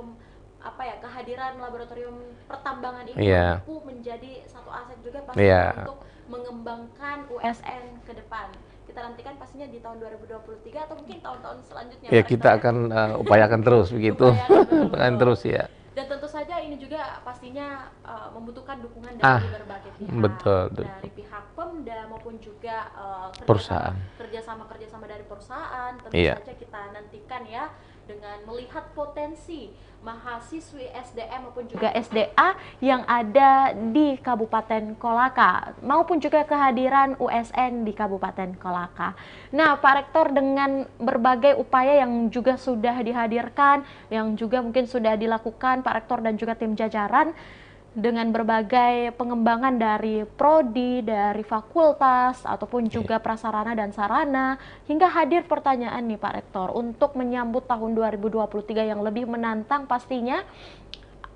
kehadiran laboratorium pertambangan ini mampu menjadi satu aset juga pastinya untuk mengembangkan USN ke depan. Kita nantikan pastinya di tahun 2023 atau mungkin tahun-tahun selanjutnya. Ya, kita akan upayakan terus begitu. Upayakan terus ya. Dan tentu saja ini juga pastinya membutuhkan dukungan dari berbagai pihak. Betul. Dari pihak Pemda maupun juga kerjasama dari perusahaan. Tentu saja kita nantikan ya, dengan melihat potensi mahasiswi SDM maupun juga SDA yang ada di Kabupaten Kolaka maupun juga kehadiran USN di Kabupaten Kolaka. Nah, Pak Rektor, dengan berbagai upaya yang juga sudah dihadirkan, yang juga mungkin sudah dilakukan Pak Rektor dan juga tim jajaran, dengan berbagai pengembangan dari prodi, dari fakultas, ataupun juga prasarana dan sarana, hingga hadir pertanyaan nih Pak Rektor, untuk menyambut tahun 2023 yang lebih menantang pastinya,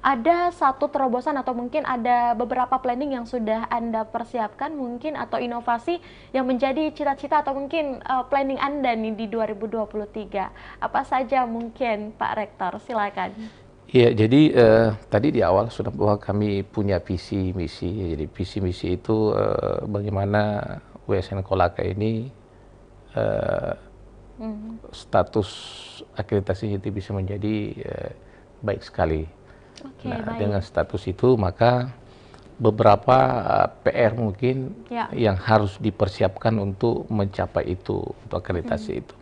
ada satu terobosan atau mungkin ada beberapa planning yang sudah Anda persiapkan mungkin, atau inovasi yang menjadi cita-cita atau mungkin planning Anda nih di 2023. Apa saja mungkin Pak Rektor, silakan. Iya, jadi tadi di awal sudah bahwa kami punya visi misi. Jadi visi misi itu bagaimana USN Kolaka ini status akreditasinya itu bisa menjadi baik sekali. Baik. Dengan status itu maka beberapa PR mungkin yang harus dipersiapkan untuk mencapai itu, untuk akreditasi itu.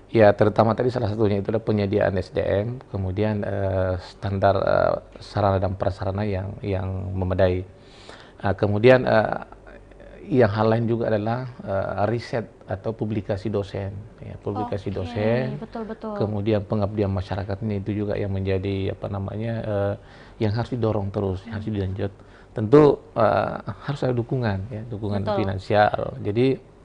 Ya, terutama tadi salah satunya itu adalah penyediaan SDM, kemudian standar sarana dan prasarana yang memadai. Kemudian yang hal lain juga adalah riset atau publikasi dosen, ya, publikasi dosen. Betul. Kemudian pengabdian masyarakat ini itu juga yang menjadi yang harus didorong terus, harus dilanjut. Tentu harus ada dukungan, ya, dukungan finansial. Jadi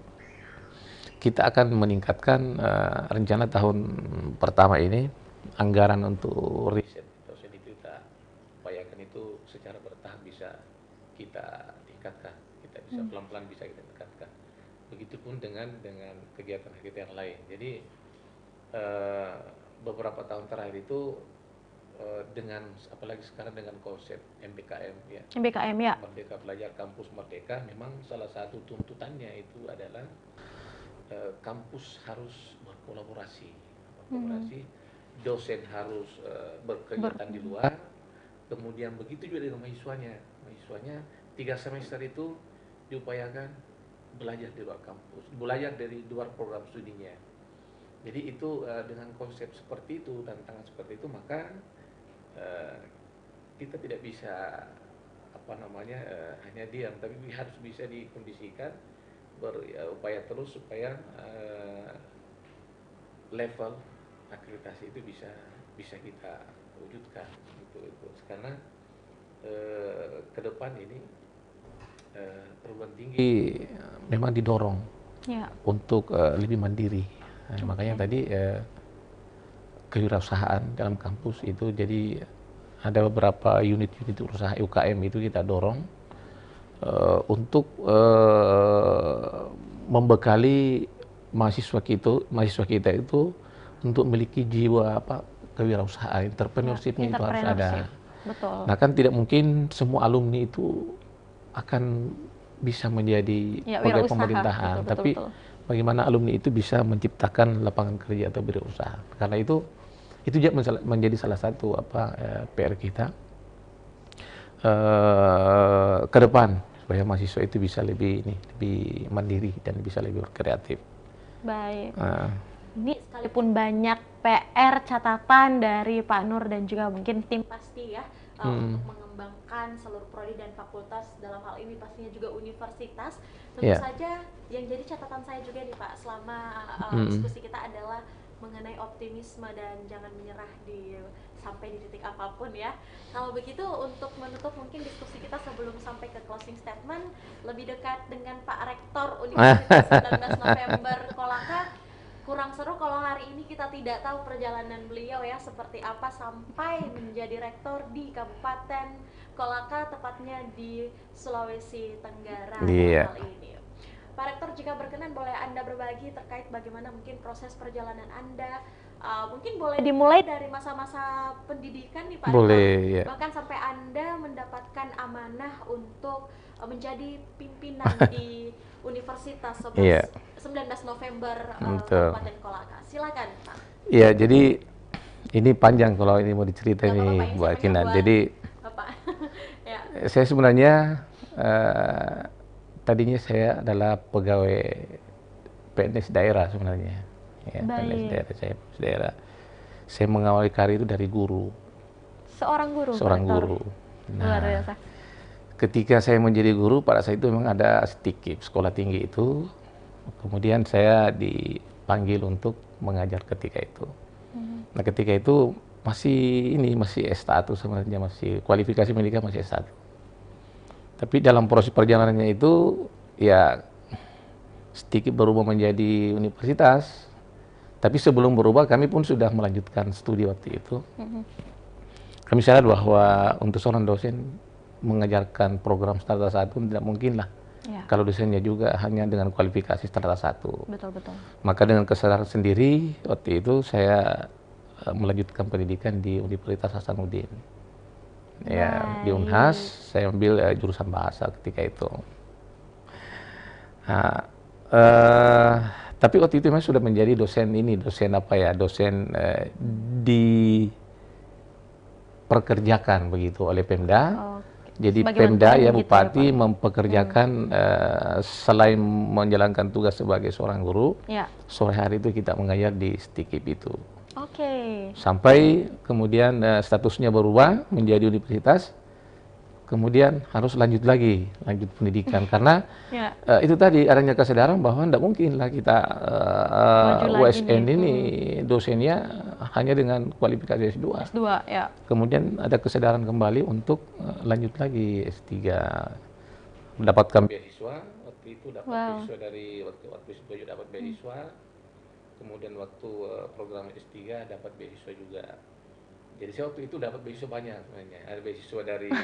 kita akan meningkatkan rencana tahun pertama ini anggaran untuk riset dosen itu kita upayakan itu secara bertahap bisa kita tingkatkan, kita bisa pelan-pelan bisa kita tingkatkan. Begitupun dengan kegiatan-kegiatan lain. Jadi beberapa tahun terakhir itu dengan apalagi sekarang dengan konsep MBKM ya. MBKM ya. Merdeka Belajar Kampus Merdeka, memang salah satu tuntutannya itu adalah kampus harus berkolaborasi, dosen harus berkegiatan di luar, kemudian begitu juga dengan mahasiswanya 3 semester itu diupayakan belajar di luar kampus, belajar dari luar program studinya. Jadi itu dengan konsep seperti itu, tantangan seperti itu, maka kita tidak bisa hanya diam, tapi harus bisa dikondisikan, berupaya terus supaya level akreditasi itu bisa kita wujudkan itu. Karena ke depan ini perguruan tinggi memang didorong untuk lebih mandiri. Makanya tadi kewirausahaan dalam kampus itu, jadi ada beberapa unit-unit usaha UKM itu kita dorong untuk membekali mahasiswa kita itu untuk memiliki jiwa kewirausahaan, entrepreneurship-nya itu harus ada. Betul. Nah, kan tidak mungkin semua alumni itu akan bisa menjadi pegawai pemerintahan, tapi bagaimana alumni itu bisa menciptakan lapangan kerja atau berwirausaha. Karena itu juga menjadi salah satu PR kita. ke depan supaya mahasiswa itu bisa lebih lebih mandiri dan bisa lebih berkreatif. Baik. Ini sekalipun banyak PR catatan dari Pak Nur dan juga mungkin tim pasti ya untuk mengembangkan seluruh prodi dan fakultas, dalam hal ini pastinya juga universitas. Tentu saja yang jadi catatan saya juga nih Pak selama diskusi kita adalah mengenai optimisme dan jangan menyerah sampai di titik apapun ya. Kalau begitu untuk menutup mungkin diskusi kita sebelum sampai ke closing statement, lebih dekat dengan Pak Rektor Universitas 19 November Kolaka. Kurang seru kalau hari ini kita tidak tahu perjalanan beliau ya seperti apa sampai menjadi rektor di Kabupaten Kolaka, tepatnya di Sulawesi Tenggara hal ini. Pak Rektor, jika berkenan boleh Anda berbagi terkait bagaimana mungkin proses perjalanan Anda, mungkin boleh dimulai dari masa-masa pendidikan nih Pak Boleh, Rektor, bahkan sampai Anda mendapatkan amanah untuk menjadi pimpinan di Universitas 19 November Kabupaten Kolaka. Silakan Pak. Iya, jadi ini panjang kalau ini mau diceritain nih Mbak Kinan. Jadi saya sebenarnya tadinya saya adalah pegawai PNS daerah sebenarnya. Ya, PNS daerah. Saya mengawali karir itu dari guru. Seorang guru? Seorang guru. Luar biasa. Ketika saya menjadi guru, pada saat itu memang ada STIKIP, sekolah tinggi itu. Kemudian saya dipanggil untuk mengajar ketika itu. Nah, ketika itu masih S1 sebenarnya, masih kualifikasi pendidikan masih S1. Tapi dalam proses perjalanannya itu, ya STIKIP berubah menjadi universitas. Tapi sebelum berubah, kami pun sudah melanjutkan studi waktu itu. Kami sadar bahwa untuk seorang dosen mengajarkan program strata 1 tidak mungkin lah. Kalau dosennya juga hanya dengan kualifikasi strata 1. Betul. Maka dengan kesadaran sendiri, waktu itu saya melanjutkan pendidikan di Universitas Hasanuddin. Ya, di Unhas, saya ambil jurusan bahasa ketika itu. Nah, tapi waktu itu memang sudah menjadi dosen diperkerjakan begitu oleh Pemda. Jadi Pemda ya Bupati mempekerjakan selain menjalankan tugas sebagai seorang guru, sore hari itu kita mengajar di STIKIP itu. Sampai kemudian statusnya berubah menjadi universitas, kemudian harus lanjut pendidikan karena itu tadi adanya kesadaran bahwa tidak mungkin lah kita USN ini dosennya hanya dengan kualifikasi S2. Ya. Kemudian ada kesadaran kembali untuk lanjut lagi S3, mendapatkan beasiswa. Waktu itu dapat beasiswa dari waktu S2 dapat beasiswa. Kemudian waktu program S3 dapat beasiswa juga. Jadi saya waktu itu dapat beasiswa banyak sebenarnya. Ada beasiswa dari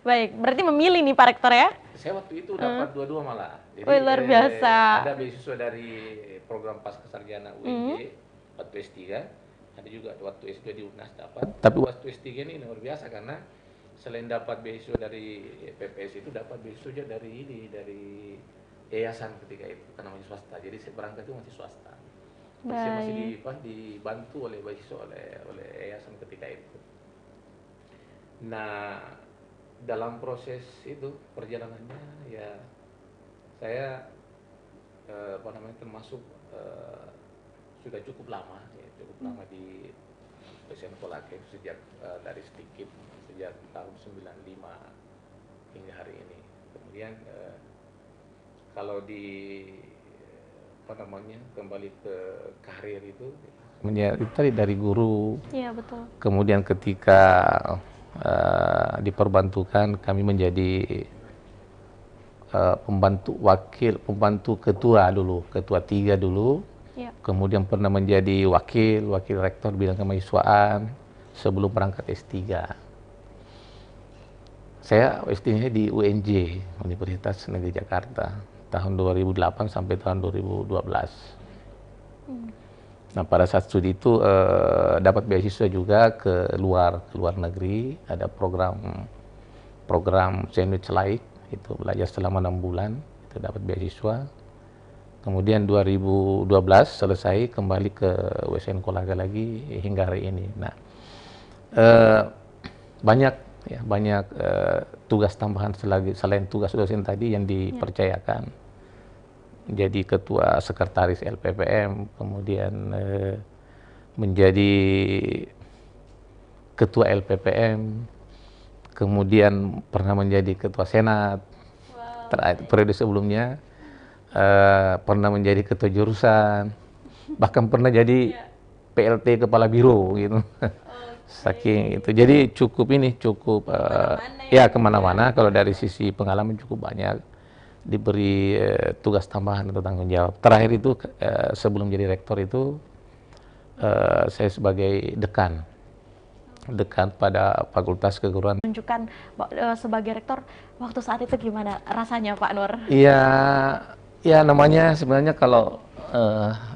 Baik, berarti memilih nih Pak Rektor ya? Saya waktu itu dapat dua-dua malah. Jadi luar biasa. Ada beasiswa dari program Pasca Sarjana UNJ waktu S3. Ada juga waktu S2 di UNAS dapat. Tapi waktu S3 ini luar biasa karena selain dapat beasiswa dari PPS itu dapat beasiswa juga dari yayasan ketika itu karena masih swasta. Jadi saya berangkat itu masih swasta. Saya masih dibantu oleh beasiswa oleh yayasan ketika itu. Nah, dalam proses itu perjalanannya ya saya termasuk sudah cukup lama di SN Kolaka sejak dari STIKIP sejak tahun 95 hingga hari ini. Kemudian kalau kembali ke karir itu tadi dari guru. Iya, betul. Kemudian ketika diperbantukan kami menjadi pembantu ketua 3 dulu. Kemudian pernah menjadi wakil rektor bidang kemahasiswaan sebelum berangkat S3. Saya S3-nya di UNJ, Universitas Negeri Jakarta, tahun 2008 sampai tahun 2012. Nah, pada saat studi itu dapat beasiswa juga ke luar negeri, ada program Sandwich Like, itu belajar selama 6 bulan, itu dapat beasiswa. Kemudian 2012 selesai kembali ke USN Kolaka lagi hingga hari ini. Nah, banyak ya, banyak tugas tambahan selain tugas dosen tadi yang dipercayakan. Jadi ketua sekretaris LPPM, kemudian menjadi ketua LPPM, kemudian pernah menjadi ketua senat. Terakhir periode sebelumnya pernah menjadi ketua jurusan, bahkan pernah jadi PLT kepala biro gitu. Saking itu, jadi cukup ya kemana-mana. Kalau dari sisi pengalaman cukup banyak, diberi tugas tambahan atau tanggung jawab. Terakhir itu sebelum jadi rektor itu saya sebagai dekan pada Fakultas Keguruan. Menunjukkan sebagai rektor waktu saat itu gimana rasanya Pak Nur? Iya, ya namanya sebenarnya kalau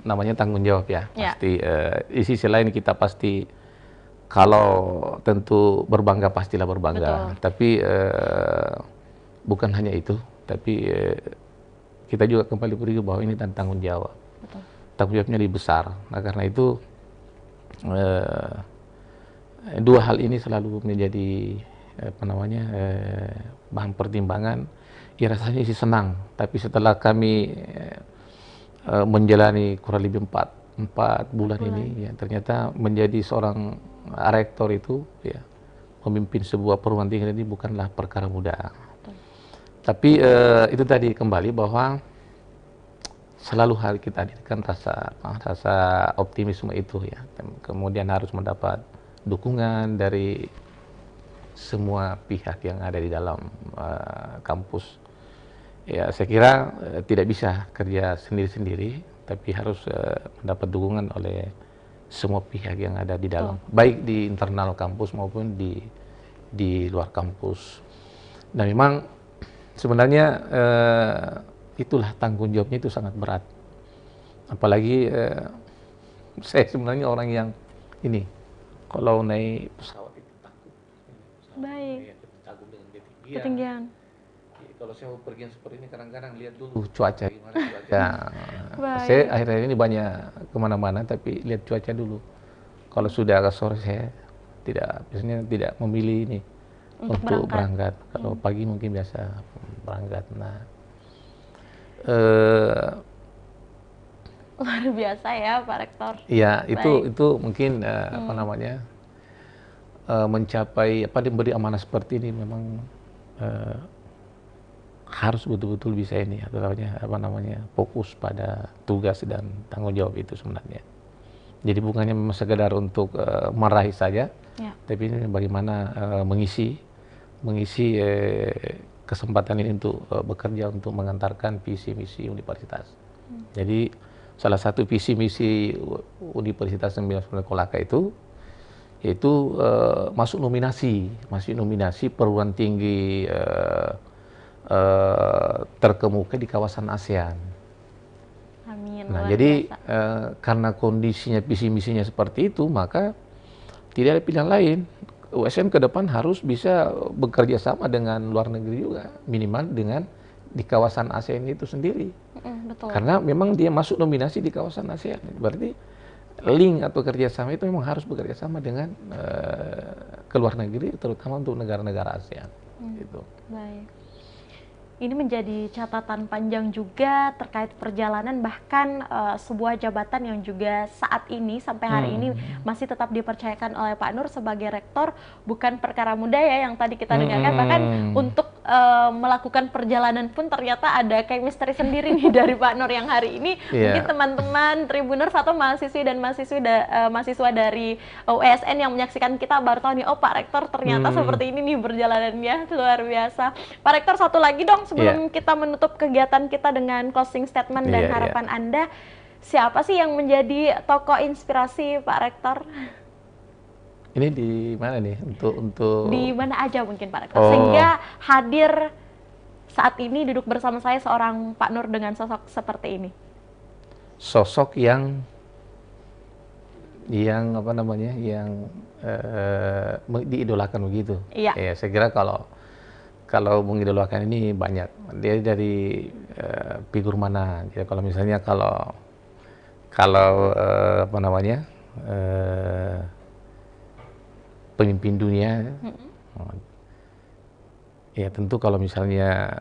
namanya tanggung jawab ya, pasti di sisi lain kita pasti kalau tentu berbangga pastilah berbangga. Betul. Tapi bukan hanya itu, tapi kita juga kembali berpikir bahwa ini tanggung jawab. Betul. Tanggung jawabnya lebih besar. Nah karena itu dua hal ini selalu menjadi bahan pertimbangan. Ya rasanya sih senang, tapi setelah kami menjalani kurang lebih 4 bulan ini, ya ternyata menjadi seorang rektor itu, ya memimpin sebuah perguruan tinggi ini bukanlah perkara mudah. Tapi itu tadi kembali bahwa selalu hal kita hadirkan rasa optimisme itu ya. Kemudian harus mendapat dukungan dari semua pihak yang ada di dalam kampus. Ya saya kira tidak bisa kerja sendiri-sendiri, tapi harus mendapat dukungan oleh semua pihak yang ada di dalam, baik di internal kampus maupun di luar kampus. Nah memang sebenarnya itulah tanggung jawabnya itu sangat berat. Apalagi saya sebenarnya orang yang ini, kalau naik pesawat itu takut. Baik. Takut dengan ketinggian. Kalau saya mau pergi seperti ini kadang-kadang lihat dulu cuaca gimana cuaca. Saya akhir-akhir ini banyak kemana-mana tapi lihat cuaca dulu. Kalau sudah agak sore saya biasanya tidak memilih ini untuk berangkat. Kalau pagi mungkin biasa berangkat. Nah, luar biasa ya Pak Rektor. Iya, itu mungkin mencapai diberi amanah seperti ini memang harus betul-betul bisa ini fokus pada tugas dan tanggung jawab itu sebenarnya. Jadi bukannya memang sekedar untuk meraih saja, tapi ini bagaimana mengisi kesempatan ini untuk bekerja untuk mengantarkan visi misi universitas. Jadi salah satu visi misi Universitas 19 Kolaka itu yaitu masuk nominasi perguruan tinggi terkemuka di kawasan ASEAN. Amin. Nah, jadi karena kondisinya visi misinya seperti itu, maka tidak ada pilihan lain. USN ke depan harus bisa bekerja sama dengan luar negeri juga, minimal dengan di kawasan ASEAN itu sendiri. Betul. Karena memang dia masuk nominasi di kawasan ASEAN, berarti link atau kerjasama itu memang harus bekerja sama dengan ke luar negeri, terutama untuk negara-negara ASEAN. Gitu. Baik. Ini menjadi catatan panjang juga terkait perjalanan, bahkan sebuah jabatan yang juga saat ini sampai hari ini masih tetap dipercayakan oleh Pak Nur sebagai rektor, bukan perkara mudah ya yang tadi kita dengarkan. Bahkan untuk melakukan perjalanan pun ternyata ada kayak misteri sendiri nih dari Pak Nur yang hari ini. Mungkin teman-teman Tribuners atau mahasiswi dan mahasiswa dari USN yang menyaksikan kita baru tahu nih, oh Pak Rektor ternyata seperti ini nih perjalanannya, luar biasa. Pak Rektor, satu lagi dong sebelum kita menutup kegiatan kita dengan closing statement dan harapan Anda, siapa sih yang menjadi tokoh inspirasi Pak Rektor? Ini di mana nih? Untuk di mana aja mungkin Pak Rektor, sehingga hadir saat ini duduk bersama saya seorang Pak Nur dengan sosok seperti ini. Sosok yang diidolakan begitu. Iya. Ya, saya kira kalau mengidolakan ini banyak. Dia dari figur mana? Ya, kalau misalnya pemimpin dunia, Ya tentu kalau misalnya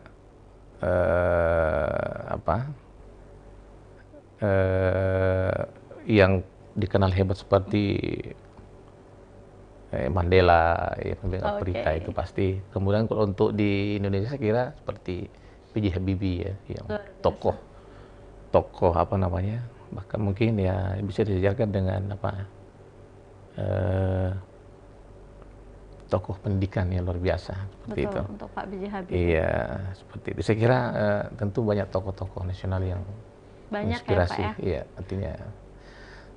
yang dikenal hebat seperti Mandela, ya, pembela Afrika itu pasti. Kemudian kalau untuk di Indonesia saya kira seperti B.J. Habibie ya, yang tokoh apa namanya, bahkan mungkin ya bisa disejarkan dengan tokoh pendidikan yang luar biasa seperti itu. Untuk Pak B.J. Habibie. Iya, seperti itu. Saya kira tentu banyak tokoh-tokoh nasional yang banyak inspirasi. Ya, Pak, ya? Iya, artinya.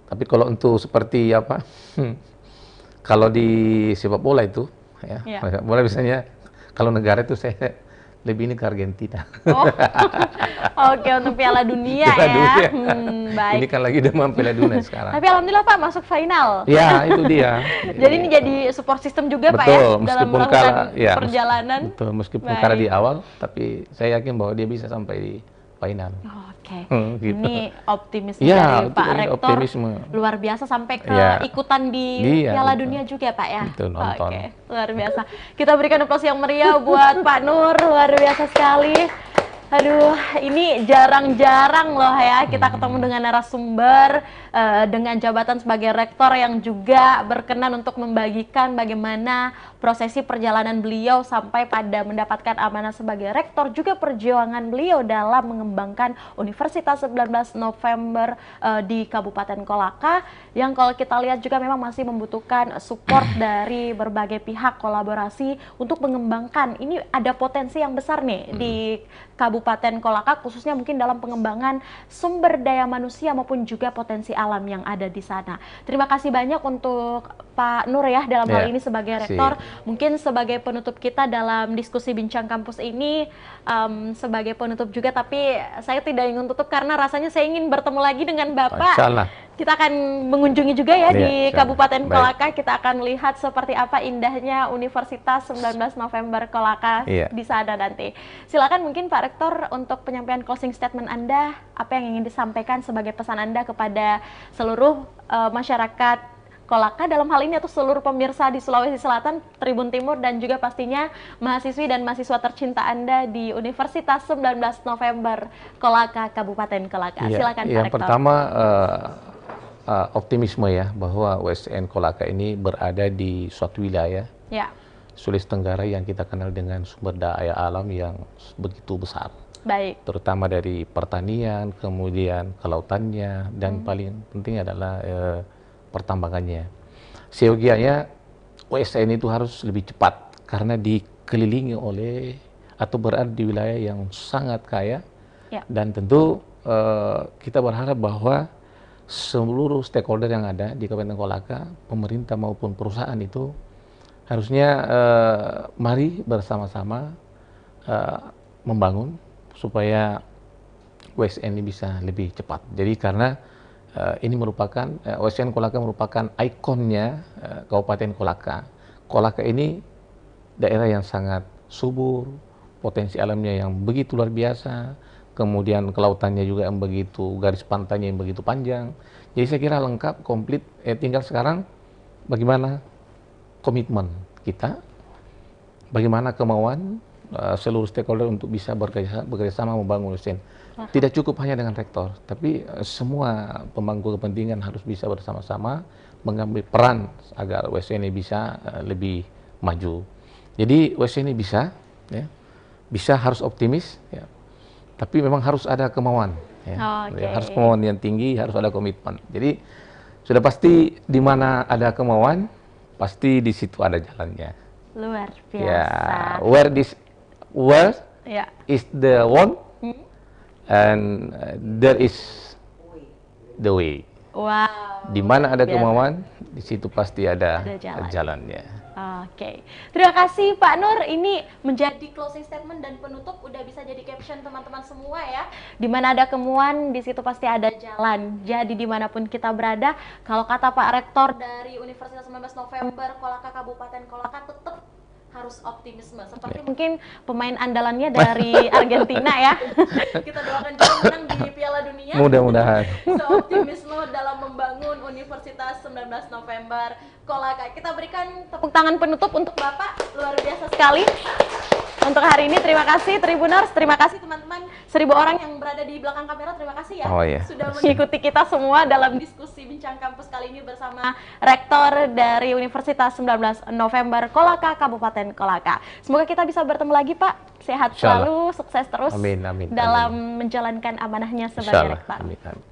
Tapi kalau untuk seperti kalau di sepak bola itu, ya, bola biasanya kalau negara itu saya lebih ini ke Argentina. Oke, untuk Piala Dunia Piala ya. Dunia. Baik. Ini kan lagi demam Piala Dunia sekarang. Tapi alhamdulillah Pak masuk final. Ya, itu dia. Jadi ini jadi support system juga betul, Pak ya dalam melakukan perjalanan. Betul, meskipun kalah di awal, tapi saya yakin bahwa dia bisa sampai di final. Oke. Gitu. Ini optimisme dari Pak Rektor optimisme. luar biasa sampai ke ikutan di Piala Dunia juga Pak ya. Betul, nonton. Oke, luar biasa. Kita berikan aplaus yang meriah buat Pak Nur, luar biasa sekali. Aduh, ini jarang-jarang loh ya kita ketemu dengan narasumber dengan jabatan sebagai rektor yang juga berkenan untuk membagikan bagaimana prosesi perjalanan beliau sampai pada mendapatkan amanah sebagai rektor, juga perjuangan beliau dalam mengembangkan Universitas 19 November di Kabupaten Kolaka, yang kalau kita lihat juga memang masih membutuhkan support dari berbagai pihak, kolaborasi untuk mengembangkan. Ini ada potensi yang besar nih di Kabupaten Kolaka, khususnya mungkin dalam pengembangan sumber daya manusia maupun juga potensi alam yang ada di sana. Terima kasih banyak untuk Pak Nur ya dalam hal ini sebagai rektor. Mungkin sebagai penutup kita dalam diskusi Bincang Kampus ini, sebagai penutup juga, tapi saya tidak ingin tutup karena rasanya saya ingin bertemu lagi dengan Bapak. Kita akan mengunjungi juga ya di Kabupaten Kolaka. Kita akan melihat seperti apa indahnya Universitas 19 November Kolaka di sana nanti. Silakan mungkin Pak Rektor untuk penyampaian closing statement Anda, apa yang ingin disampaikan sebagai pesan Anda kepada seluruh masyarakat Kolaka dalam hal ini, atau seluruh pemirsa di Sulawesi Selatan, Tribun Timur, dan juga pastinya mahasiswi dan mahasiswa tercinta Anda di Universitas 19 November Kolaka, Kabupaten Kolaka. Silakan Pak Rektor. Yang pertama, optimisme ya, bahwa USN Kolaka ini berada di suatu wilayah Sulawesi Tenggara yang kita kenal dengan sumber daya alam yang begitu besar. Baik. Terutama dari pertanian, kemudian kelautannya, dan paling penting adalah pertambangannya. Seyogianya USN itu harus lebih cepat karena dikelilingi oleh atau berada di wilayah yang sangat kaya, dan tentu kita berharap bahwa seluruh stakeholder yang ada di Kabupaten Kolaka, pemerintah maupun perusahaan itu harusnya mari bersama-sama membangun supaya USN ini bisa lebih cepat. Jadi karena ini merupakan USN Kolaka merupakan ikonnya Kabupaten Kolaka. Kolaka ini daerah yang sangat subur, potensi alamnya yang begitu luar biasa, kemudian kelautannya juga yang begitu, garis pantainya yang begitu panjang. Jadi saya kira lengkap, komplit. Tinggal sekarang bagaimana komitmen kita, bagaimana kemauan seluruh stakeholder untuk bisa bekerjasama membangun USN. Tidak cukup hanya dengan rektor, tapi semua pemangku kepentingan harus bisa bersama-sama mengambil peran agar USN ini bisa lebih maju. Jadi USN ini bisa, bisa, harus optimis, tapi memang harus ada kemauan, harus kemauan yang tinggi, harus ada komitmen. Jadi sudah pasti di mana ada kemauan, pasti di situ ada jalannya. Luar biasa. Where is the one? And there is the way. Wow. Di mana ada kemauan, di situ pasti ada jalannya. Oke. Terima kasih Pak Nur. Ini menjadi closing statement dan penutup, udah bisa jadi caption teman-teman semua ya. Di mana ada kemauan, di situ pasti ada jalan. Jadi dimanapun kita berada, kalau kata Pak Rektor dari Universitas 19 November Kolaka, Kabupaten Kolaka, tetap harus optimisme. Seperti mungkin pemain andalannya dari Argentina ya. Kita doakan juga menang di Piala Dunia. Mudah-mudahan. Optimisme dalam membangun Universitas 19 November Kolaka. Kita berikan tepuk tangan penutup untuk Bapak, luar biasa sekali. untuk hari ini terima kasih Tribuners, terima kasih teman-teman 1000 orang yang berada di belakang kamera, terima kasih ya sudah mengikuti kita semua dalam diskusi Bincang Kampus kali ini bersama Rektor dari Universitas 19 November Kolaka, Kabupaten Kolaka. Semoga kita bisa bertemu lagi Pak. Sehat selalu, sukses terus dalam menjalankan amanahnya sebagai Rektor.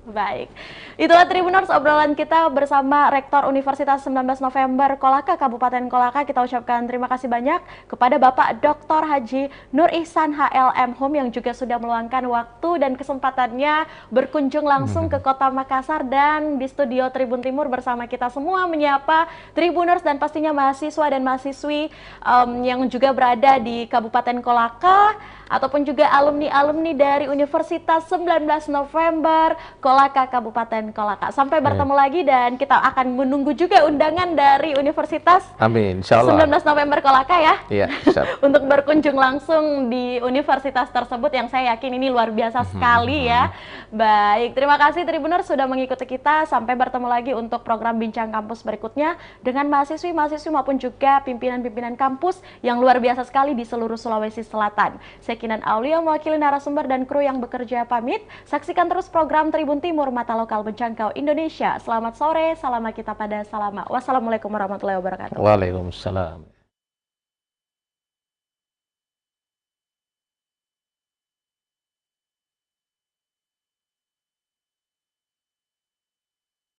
Baik, itulah Tribuners obrolan kita bersama Rektor Universitas 19 November Kolaka, Kabupaten Kolaka. Kita ucapkan terima kasih banyak kepada Bapak Dr. Haji Nur Ihsan HLM Hum yang juga sudah meluangkan waktu dan kesempatannya berkunjung langsung ke Kota Makassar dan di studio Tribun Timur bersama kita semua menyapa Tribuners dan pastinya mahasiswa dan mahasiswi yang juga berada di Kabupaten Kolaka ataupun juga alumni-alumni dari Universitas 19 November Kolaka, Kabupaten Kolaka. Sampai bertemu lagi dan kita akan menunggu juga undangan dari Universitas Insyaallah 19 November Kolaka ya. Iya, untuk berkunjung langsung di universitas tersebut yang saya yakin ini luar biasa sekali ya. Baik, terima kasih Tribuners sudah mengikuti kita. Sampai bertemu lagi untuk program Bincang Kampus berikutnya dengan mahasiswi-mahasiswi maupun juga pimpinan-pimpinan kampus yang luar biasa sekali di seluruh Sulawesi Selatan. Saya Kinan Aulia mewakili narasumber dan kru yang bekerja pamit. Saksikan terus program Tribun Timur, Mata Lokal Menjangkau Indonesia. Selamat sore, salam kita pada salama. Wassalamualaikum warahmatullahi wabarakatuh. Waalaikumsalam.